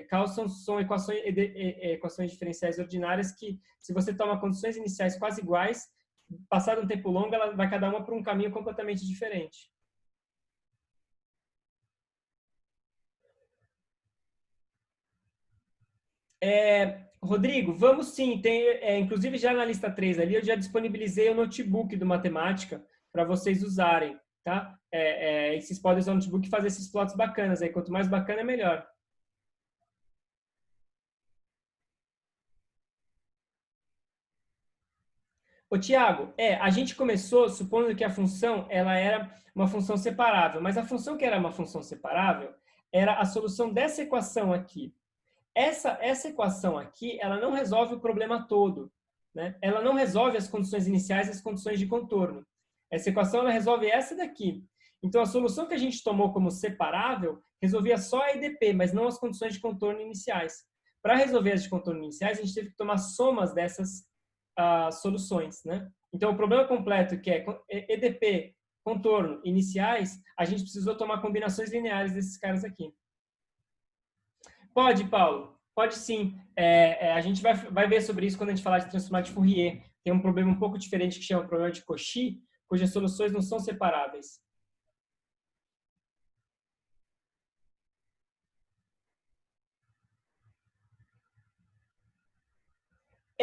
Caos são equações diferenciais ordinárias que, se você toma condições iniciais quase iguais, passado um tempo longo, ela vai cada uma para um caminho completamente diferente. Rodrigo, vamos sim. Inclusive, já na lista 3 ali, eu já disponibilizei o notebook do Matemática para vocês usarem. Tá? Vocês podem usar o notebook e fazer esses plots bacanas. Aí, quanto mais bacana, melhor. Ô, Tiago, a gente começou supondo que a função ela era uma função separável, mas a função que era uma função separável era a solução dessa equação aqui. Essa equação aqui, ela não resolve o problema todo, né? Ela não resolve as condições iniciais e as condições de contorno. Essa equação ela resolve essa daqui. Então, a solução que a gente tomou como separável resolvia só a EDP, mas não as condições de contorno iniciais. Para resolver as de contorno iniciais, a gente teve que tomar somas dessas soluções, né? Então, o problema completo, que é EDP, contorno, iniciais, a gente precisou tomar combinações lineares desses caras aqui. Pode, Paulo. Pode sim. A gente vai ver sobre isso quando a gente falar de transformar de Fourier. Tem um problema um pouco diferente que chama problema de Cauchy, cujas soluções não são separáveis.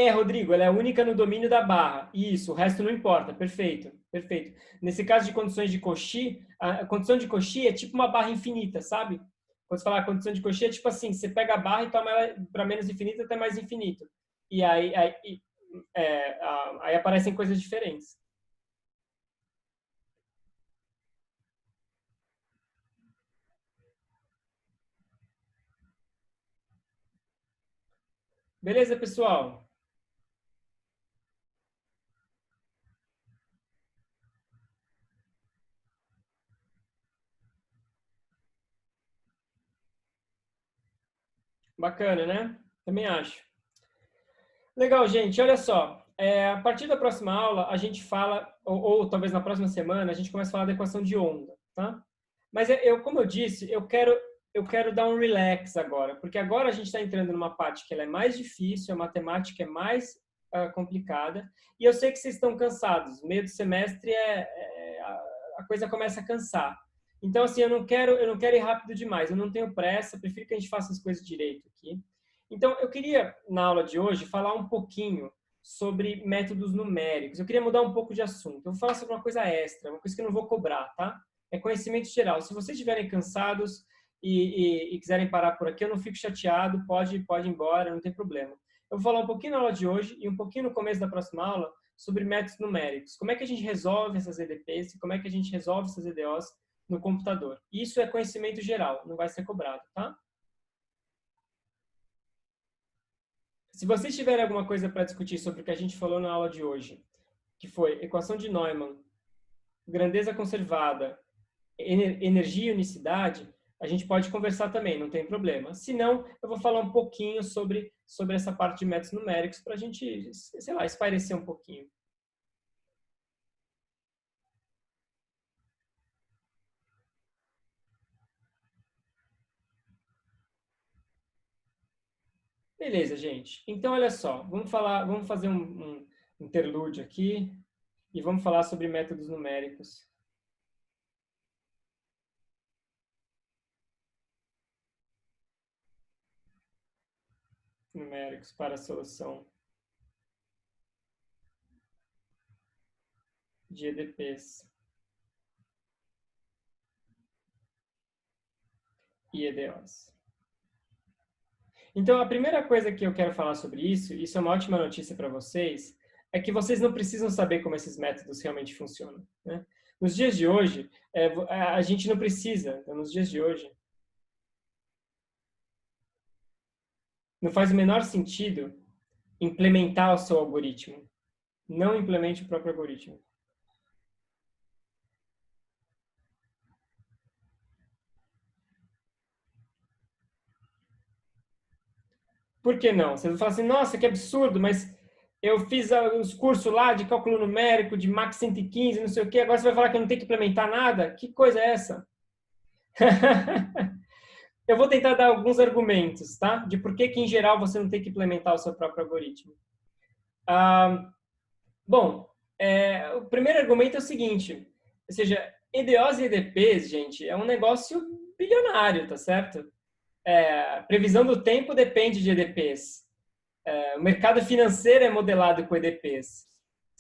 Rodrigo, ela é única no domínio da barra. Isso, o resto não importa. Perfeito, perfeito. Nesse caso de condições de Cauchy, a condição de Cauchy é tipo uma barra infinita, sabe? Quando você fala a condição de Cauchy, é tipo assim, você pega a barra e toma ela para menos infinito até mais infinito. E aí aparecem coisas diferentes. Beleza, pessoal? Bacana, né? Também acho. Legal, gente. Olha só. A partir da próxima aula, a gente fala, ou talvez na próxima semana, a gente começa a falar da equação de onda, tá? Mas como eu disse, eu quero dar um relax agora, porque agora a gente está entrando numa parte que ela é mais difícil, a matemática é mais complicada, e eu sei que vocês estão cansados. Meio do semestre a coisa começa a cansar. Então, assim, eu não quero ir rápido demais, eu não tenho pressa, prefiro que a gente faça as coisas direito aqui. Então, eu queria, na aula de hoje, falar um pouquinho sobre métodos numéricos. Eu queria mudar um pouco de assunto. Eu vou falar sobre uma coisa extra, uma coisa que eu não vou cobrar, tá? É conhecimento geral. Se vocês estiverem cansados e quiserem parar por aqui, eu não fico chateado, pode ir embora, não tem problema. Eu vou falar um pouquinho na aula de hoje e um pouquinho no começo da próxima aula sobre métodos numéricos. Como é que a gente resolve essas EDPs e como é que a gente resolve essas EDOs no computador. Isso é conhecimento geral, não vai ser cobrado, tá? Se vocês tiverem alguma coisa para discutir sobre o que a gente falou na aula de hoje, que foi equação de Neumann, grandeza conservada, energia e unicidade, a gente pode conversar também, não tem problema. Se não, eu vou falar um pouquinho sobre essa parte de métodos numéricos para a gente, sei lá, espairecer um pouquinho. Beleza, gente. Então, olha só, vamos fazer um interlúdio aqui e vamos falar sobre métodos numéricos. Numéricos para a solução de EDPs e EDOs. Então, a primeira coisa que eu quero falar sobre isso é uma ótima notícia para vocês, é que vocês não precisam saber como esses métodos realmente funcionam, né? Nos dias de hoje, a gente não precisa, então, nos dias de hoje, não faz o menor sentido implementar o seu algoritmo. Não implemente o próprio algoritmo. Por que não? Você vai falar assim, nossa, que absurdo, mas eu fiz os cursos lá de cálculo numérico, de Max 115, não sei o quê, agora você vai falar que eu não tenho que implementar nada? Que coisa é essa? Eu vou tentar dar alguns argumentos, tá? De por que em geral, você não tem que implementar o seu próprio algoritmo. Bom, o primeiro argumento é o seguinte, ou seja, EDOs e EDPs, gente, é um negócio bilionário, tá certo? Previsão do tempo depende de EDPs. O mercado financeiro é modelado com EDPs.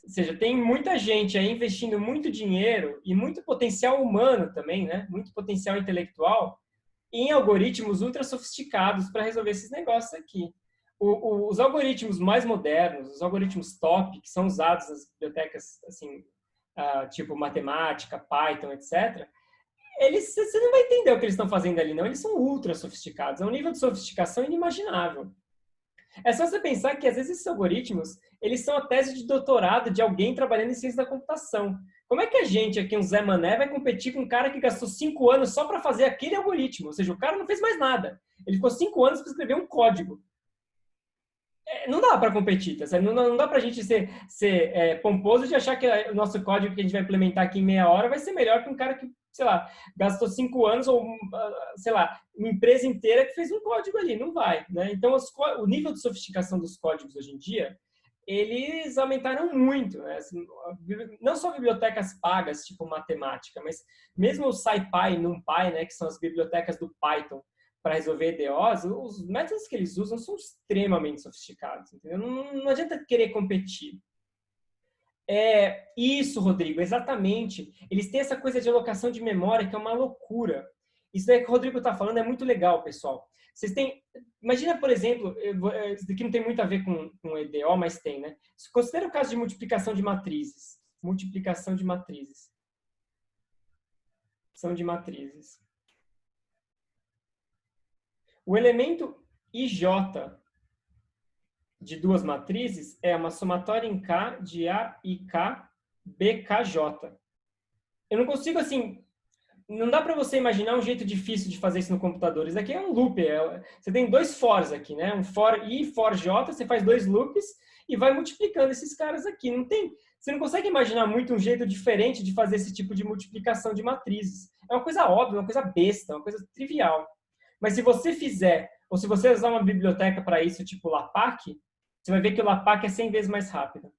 Ou seja, tem muita gente aí investindo muito dinheiro e muito potencial humano também, né? Muito potencial intelectual em algoritmos ultra sofisticados para resolver esses negócios aqui. Os algoritmos mais modernos, os algoritmos top, que são usados nas bibliotecas assim, tipo matemática, Python, etc., você não vai entender o que eles estão fazendo ali, não. Eles são ultra sofisticados. É um nível de sofisticação inimaginável. É só você pensar que, às vezes, esses algoritmos, eles são a tese de doutorado de alguém trabalhando em ciência da computação. Como é que a gente aqui, um Zé Mané, vai competir com um cara que gastou 5 anos só para fazer aquele algoritmo? Ou seja, o cara não fez mais nada. Ele ficou 5 anos para escrever um código. Não dá para competir, tá certo? Não dá para a gente ser pomposo de achar que o nosso código que a gente vai implementar aqui em meia hora vai ser melhor que um cara que, sei lá, gastou 5 anos ou, sei lá, uma empresa inteira que fez um código ali. Não vai, né? Então, o nível de sofisticação dos códigos hoje em dia, eles aumentaram muito, né? Não só bibliotecas pagas, tipo matemática, mas mesmo o SciPy e NumPy, né, que são as bibliotecas do Python, para resolver EDOs, os métodos que eles usam são extremamente sofisticados, entendeu? Não adianta querer competir. Isso, Rodrigo, exatamente. Eles têm essa coisa de alocação de memória que é uma loucura. Isso daí que o Rodrigo está falando é muito legal, pessoal. Vocês têm... Imagina, por exemplo, isso daqui não tem muito a ver com EDO, mas tem, né? Considera o caso de multiplicação de matrizes. Multiplicação de matrizes. São de matrizes. O elemento IJ de duas matrizes é uma somatória em K de A e K, BKJ. Eu não consigo, assim... Não dá para você imaginar um jeito difícil de fazer isso no computador. Isso aqui é um loop. Você tem dois fors aqui, né? Um for I, for J. Você faz dois loops e vai multiplicando esses caras aqui. Você não consegue imaginar muito um jeito diferente de fazer esse tipo de multiplicação de matrizes. É uma coisa óbvia, uma coisa besta, uma coisa trivial. Mas se você fizer, ou se você usar uma biblioteca para isso, tipo LAPACK, você vai ver que o LAPACK é 100 vezes mais rápido.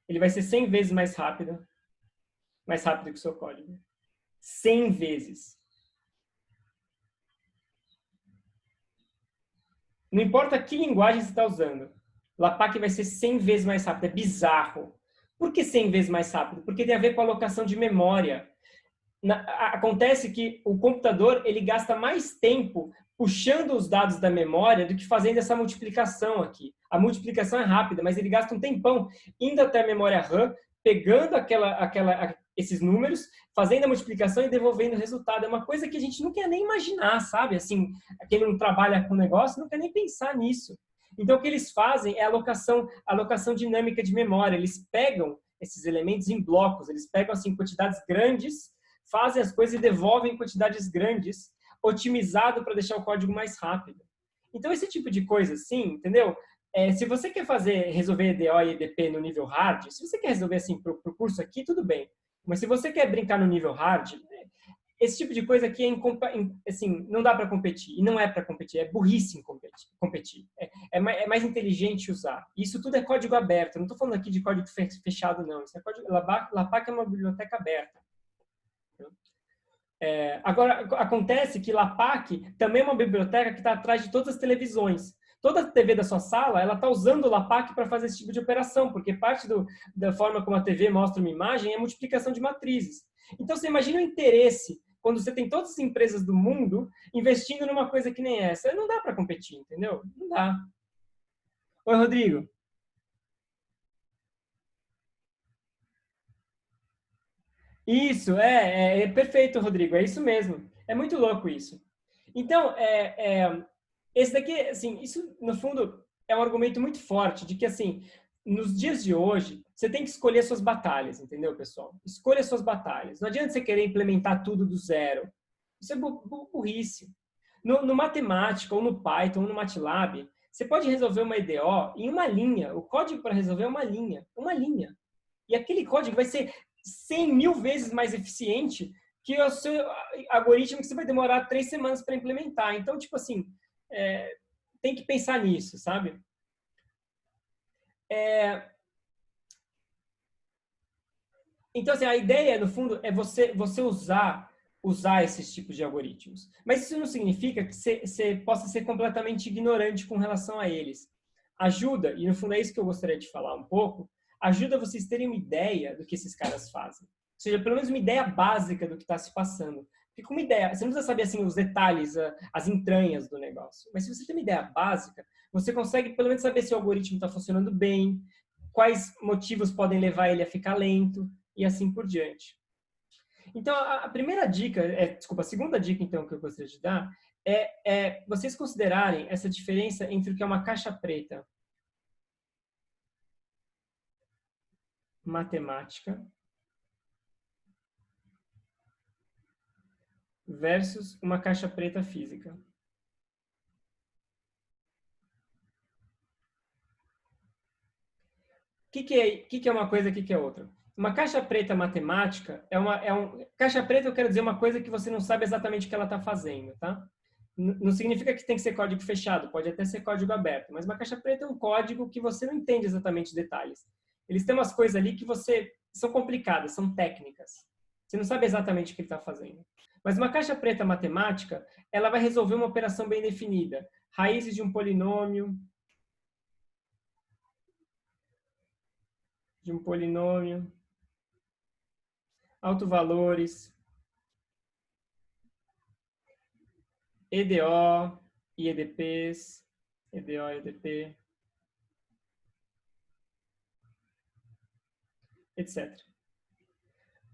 Ele vai ser 100 vezes mais rápido que o seu código. 100 vezes. Não importa que linguagem você está usando. LAPACK vai ser 100 vezes mais rápido. É bizarro. Por que 100 vezes mais rápido? Porque tem a ver com a alocação de memória. Acontece que o computador ele gasta mais tempo puxando os dados da memória do que fazendo essa multiplicação aqui. A multiplicação é rápida, mas ele gasta um tempão indo até a memória RAM, pegando esses números, fazendo a multiplicação e devolvendo o resultado. É uma coisa que a gente não quer nem imaginar, sabe? Assim, quem não trabalha com negócio não quer nem pensar nisso. Então, o que eles fazem é alocação dinâmica de memória. Eles pegam esses elementos em blocos, eles pegam assim, quantidades grandes, fazem as coisas e devolvem em quantidades grandes, otimizado para deixar o código mais rápido. Então, esse tipo de coisa assim, entendeu? Se você quer resolver EDO e EDP no nível hard, se você quer resolver assim para o curso aqui, tudo bem. Mas se você quer brincar no nível hard, esse tipo de coisa aqui assim, não dá para competir. E não é para competir, é burrice em competir. É mais inteligente usar. Isso tudo é código aberto. Eu não estou falando aqui de código fechado, não. Isso é código, LAPACK é uma biblioteca aberta. Agora, acontece que LAPACK também é uma biblioteca que está atrás de todas as televisões. Toda a TV da sua sala, ela está usando o LAPACK para fazer esse tipo de operação, porque parte da forma como a TV mostra uma imagem é a multiplicação de matrizes. Então, você imagina o interesse quando você tem todas as empresas do mundo investindo numa coisa que nem essa. Não dá para competir, entendeu? Não dá. Oi, Rodrigo. Isso, é perfeito, Rodrigo. É isso mesmo. É muito louco isso. Então, esse daqui, assim, isso, no fundo, é um argumento muito forte de que, assim, nos dias de hoje, você tem que escolher suas batalhas, entendeu, pessoal? Escolha suas batalhas. Não adianta você querer implementar tudo do zero. Isso é burrice. No matemática, ou no Python, ou no MATLAB, você pode resolver uma EDO em uma linha. O código para resolver é uma linha. Uma linha. E aquele código vai ser 100 mil vezes mais eficiente que o seu algoritmo que você vai demorar 3 semanas para implementar. Então, tipo assim, tem que pensar nisso, sabe? Então, assim, a ideia, no fundo, é você usar esses tipos de algoritmos. Mas isso não significa que você possa ser completamente ignorante com relação a eles. Ajuda, e no fundo é isso que eu gostaria de falar um pouco, ajuda vocês terem uma ideia do que esses caras fazem. Ou seja, pelo menos uma ideia básica do que está se passando. Porque com uma ideia, você não precisa saber assim, os detalhes, as entranhas do negócio. Mas se você tem uma ideia básica, você consegue pelo menos saber se o algoritmo está funcionando bem, quais motivos podem levar ele a ficar lento e assim por diante. Então, a primeira dica, a segunda dica então que eu gostaria de dar é vocês considerarem essa diferença entre o que é uma caixa preta matemática versus uma caixa preta física. O que é uma coisa e o que é outra? Uma caixa preta matemática caixa preta eu quero dizer uma coisa que você não sabe exatamente o que ela está fazendo, tá? Não significa que tem que ser código fechado, pode até ser código aberto, mas uma caixa preta é um código que você não entende exatamente os detalhes. Eles têm umas coisas ali que são complicadas, são técnicas. Você não sabe exatamente o que ele está fazendo. Mas uma caixa preta matemática, ela vai resolver uma operação bem definida. Raízes de um polinômio, autovalores, EDO, IEDPs, EDO, IEDP, etc.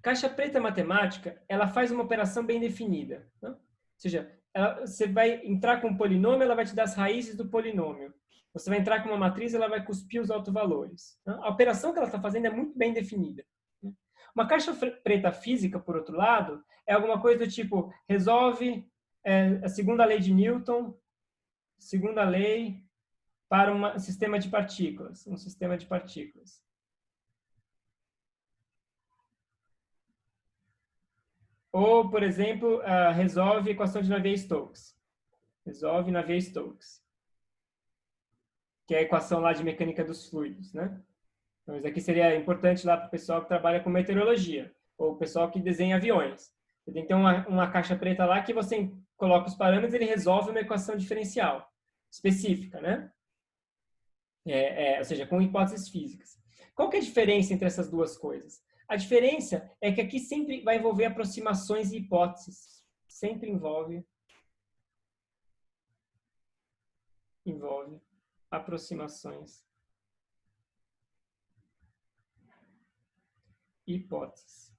Caixa preta matemática, ela faz uma operação bem definida. Né? Ou seja, você vai entrar com um polinômio, ela vai te dar as raízes do polinômio. Você vai entrar com uma matriz, ela vai cuspir os autovalores. Né? A operação que ela está fazendo é muito bem definida. Né? Uma caixa preta física, por outro lado, é alguma coisa do tipo, resolve a segunda lei de Newton, segunda lei para um sistema de partículas. Um sistema de partículas. Ou, por exemplo, resolve a equação de Navier-Stokes. Resolve Navier-Stokes. Que é a equação lá de mecânica dos fluidos, né? Então, isso aqui seria importante lá para o pessoal que trabalha com meteorologia, ou o pessoal que desenha aviões. Você tem que ter uma caixa preta lá que você coloca os parâmetros e ele resolve uma equação diferencial específica, né? Ou seja, com hipóteses físicas. Qual que é a diferença entre essas duas coisas? A diferença é que aqui sempre vai envolver aproximações e hipóteses. Sempre envolve aproximações e hipóteses.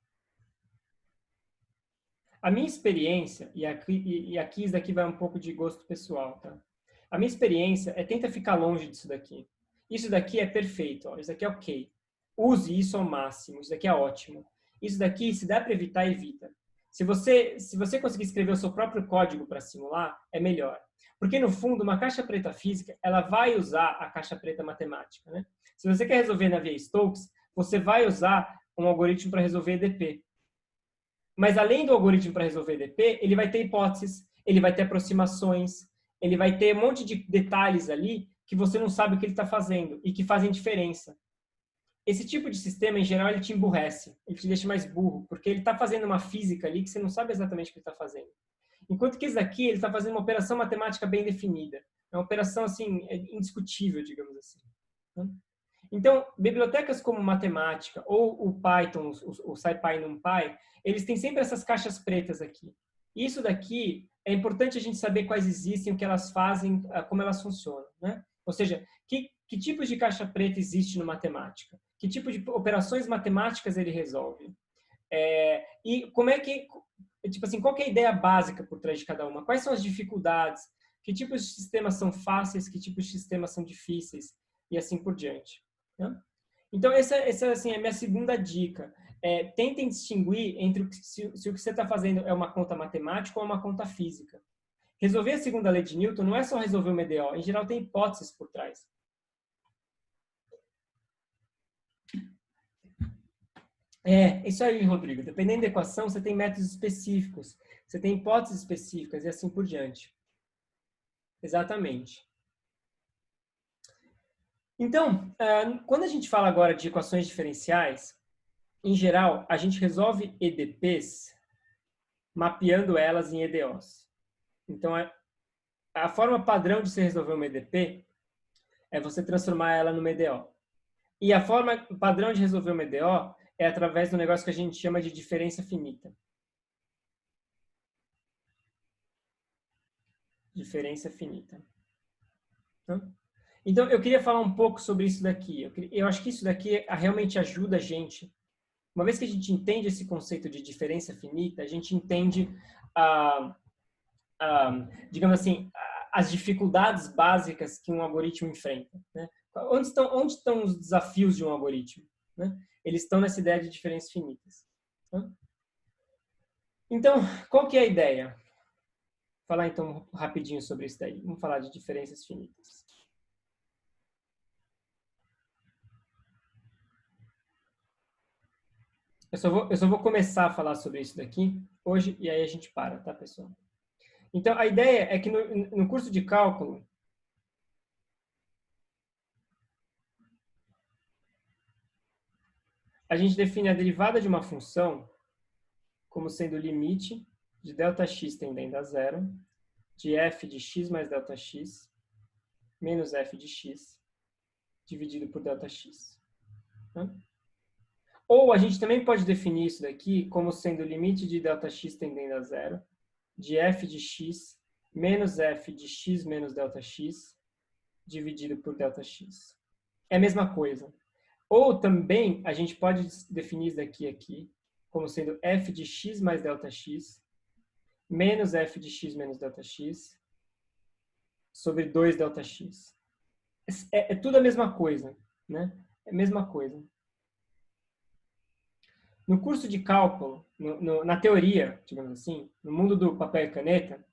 A minha experiência, e aqui isso daqui vai um pouco de gosto pessoal, tá? A minha experiência é tenta ficar longe disso daqui. Isso daqui é perfeito, ó, isso daqui é ok. Use isso ao máximo, isso daqui é ótimo. Isso daqui, se dá para evitar, evita. Se você conseguir escrever o seu próprio código para simular, é melhor. Porque, no fundo, uma caixa preta física, ela vai usar a caixa preta matemática, né? Se você quer resolver Navier-Stokes, você vai usar um algoritmo para resolver EDP. Mas, além do algoritmo para resolver EDP, ele vai ter hipóteses, ele vai ter aproximações, ele vai ter um monte de detalhes ali que você não sabe o que ele está fazendo e que fazem diferença. Esse tipo de sistema, em geral, ele te emburrece, ele te deixa mais burro, porque ele está fazendo uma física ali que você não sabe exatamente o que ele está fazendo. Enquanto que esse daqui, ele está fazendo uma operação matemática bem definida. É uma operação, assim, indiscutível, digamos assim. Então, bibliotecas como matemática ou o Python, o SciPy e NumPy, eles têm sempre essas caixas pretas aqui. Isso daqui é importante a gente saber quais existem, o que elas fazem, como elas funcionam, né? Ou seja, que tipos de caixa preta existe no matemática? Que tipo de operações matemáticas ele resolve? E como é que, tipo assim, qual que é a ideia básica por trás de cada uma? Quais são as dificuldades? Que tipos de sistemas são fáceis? Que tipos de sistemas são difíceis? E assim por diante. Né? Então, essa assim, é a minha segunda dica. Tentem distinguir entre se o que você está fazendo é uma conta matemática ou uma conta física. Resolver a segunda lei de Newton não é só resolver uma EDO. Em geral, tem hipóteses por trás. Isso aí, Rodrigo. Dependendo da equação, você tem métodos específicos. Você tem hipóteses específicas e assim por diante. Exatamente. Então, quando a gente fala agora de equações diferenciais, em geral, a gente resolve EDPs mapeando elas em EDOs. Então, a forma padrão de se resolver uma EDP é você transformar ela numa EDO. E a forma padrão de resolver uma EDO é através do negócio que a gente chama de diferença finita. Diferença finita. Então, eu queria falar um pouco sobre isso daqui. Eu acho que isso daqui realmente ajuda a gente. Uma vez que a gente entende esse conceito de diferença finita, a gente entende, digamos assim, as dificuldades básicas que um algoritmo enfrenta. Né? Onde estão os desafios de um algoritmo? Né? Eles estão nessa ideia de diferenças finitas. Né? Então, qual que é a ideia? Vou falar então rapidinho sobre isso daí. Vamos falar de diferenças finitas. Eu só vou começar a falar sobre isso daqui hoje e aí a gente para, tá, pessoal? Então, a ideia é que no curso de cálculo, a gente define a derivada de uma função como sendo o limite de ΔX tendendo a zero, de f de x mais ΔX, menos f de x, dividido por ΔX. Ou a gente também pode definir isso daqui como sendo o limite de ΔX tendendo a zero, de f de x menos f de x menos ΔX, dividido por ΔX. É a mesma coisa. Ou também a gente pode definir isso daqui aqui como sendo f de x mais ΔX, menos f de x menos ΔX, sobre 2 ΔX. É tudo a mesma coisa, né? É a mesma coisa. No curso de cálculo, na teoria, digamos assim, no mundo do papel e caneta,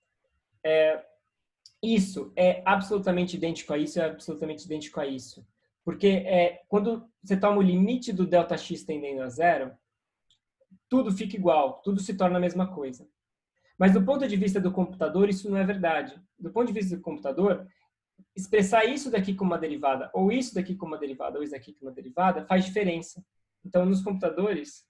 isso é absolutamente idêntico a isso, é absolutamente idêntico a isso. Porque quando você toma o limite do ΔX tendendo a zero, tudo fica igual, tudo se torna a mesma coisa. Mas do ponto de vista do computador, isso não é verdade. Do ponto de vista do computador, expressar isso daqui como uma derivada, ou isso daqui como uma derivada, ou isso daqui como uma derivada, faz diferença. Então, nos computadores,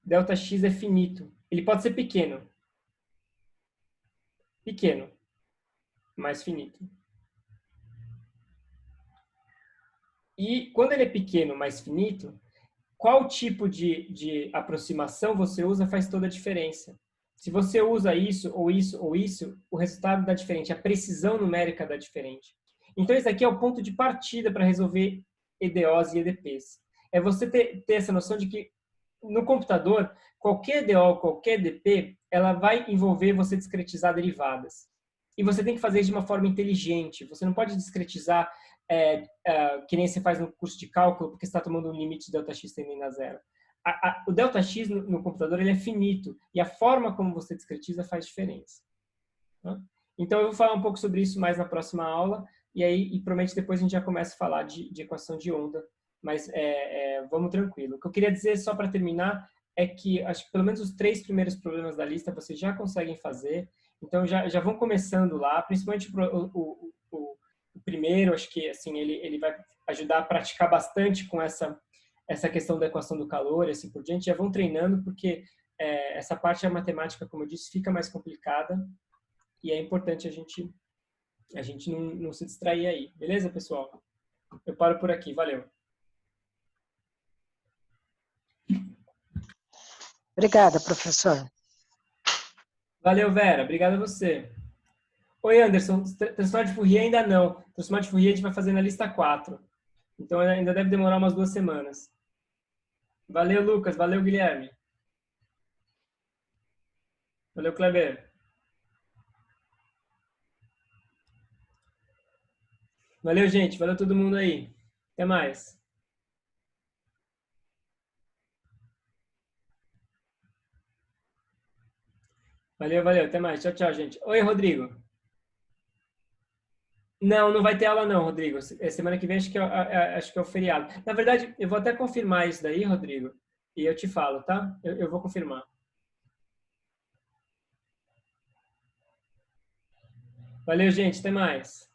ΔX é finito. Ele pode ser pequeno. Pequeno, mas finito. E quando ele é pequeno, mas finito, qual tipo de aproximação você usa faz toda a diferença. Se você usa isso, ou isso, ou isso, o resultado dá diferente, a precisão numérica dá diferente. Então, esse aqui é o ponto de partida para resolver EDOs e EDPs. É você ter essa noção de que no computador, qualquer EDO, qualquer EDP, ela vai envolver você discretizar derivadas. E você tem que fazer isso de uma forma inteligente. Você não pode discretizar que nem você faz no curso de cálculo, porque você está tomando um limite de ΔX tendendo a zero. O ΔX no computador ele é finito, e a forma como você discretiza faz diferença. Tá? Então, eu vou falar um pouco sobre isso mais na próxima aula, e provavelmente depois a gente já começa a falar de equação de onda, mas vamos tranquilo. O que eu queria dizer, só para terminar, é que acho que pelo menos os 3 primeiros problemas da lista vocês já conseguem fazer, então já vão começando lá, principalmente o primeiro, acho que assim, ele vai ajudar a praticar bastante com essa questão da equação do calor e assim por diante. Já vão treinando, porque essa parte da matemática, como eu disse, fica mais complicada e é importante a gente não se distrair aí. Beleza, pessoal? Eu paro por aqui. Valeu. Obrigada, professor. Valeu, Vera. Obrigado a você. Oi, Anderson. Transformar de Fourier ainda não. Transformar de Fourier a gente vai fazer na lista 4. Então ainda deve demorar umas 2 semanas. Valeu, Lucas. Valeu, Guilherme. Valeu, Kleber. Valeu, gente. Valeu todo mundo aí. Até mais. Valeu, valeu. Até mais. Tchau, tchau, gente. Oi, Rodrigo. Não vai ter aula não, Rodrigo. Semana que vem acho que é o feriado. Na verdade, eu vou até confirmar isso daí, Rodrigo, e eu te falo, tá? Eu vou confirmar. Valeu, gente. Até mais.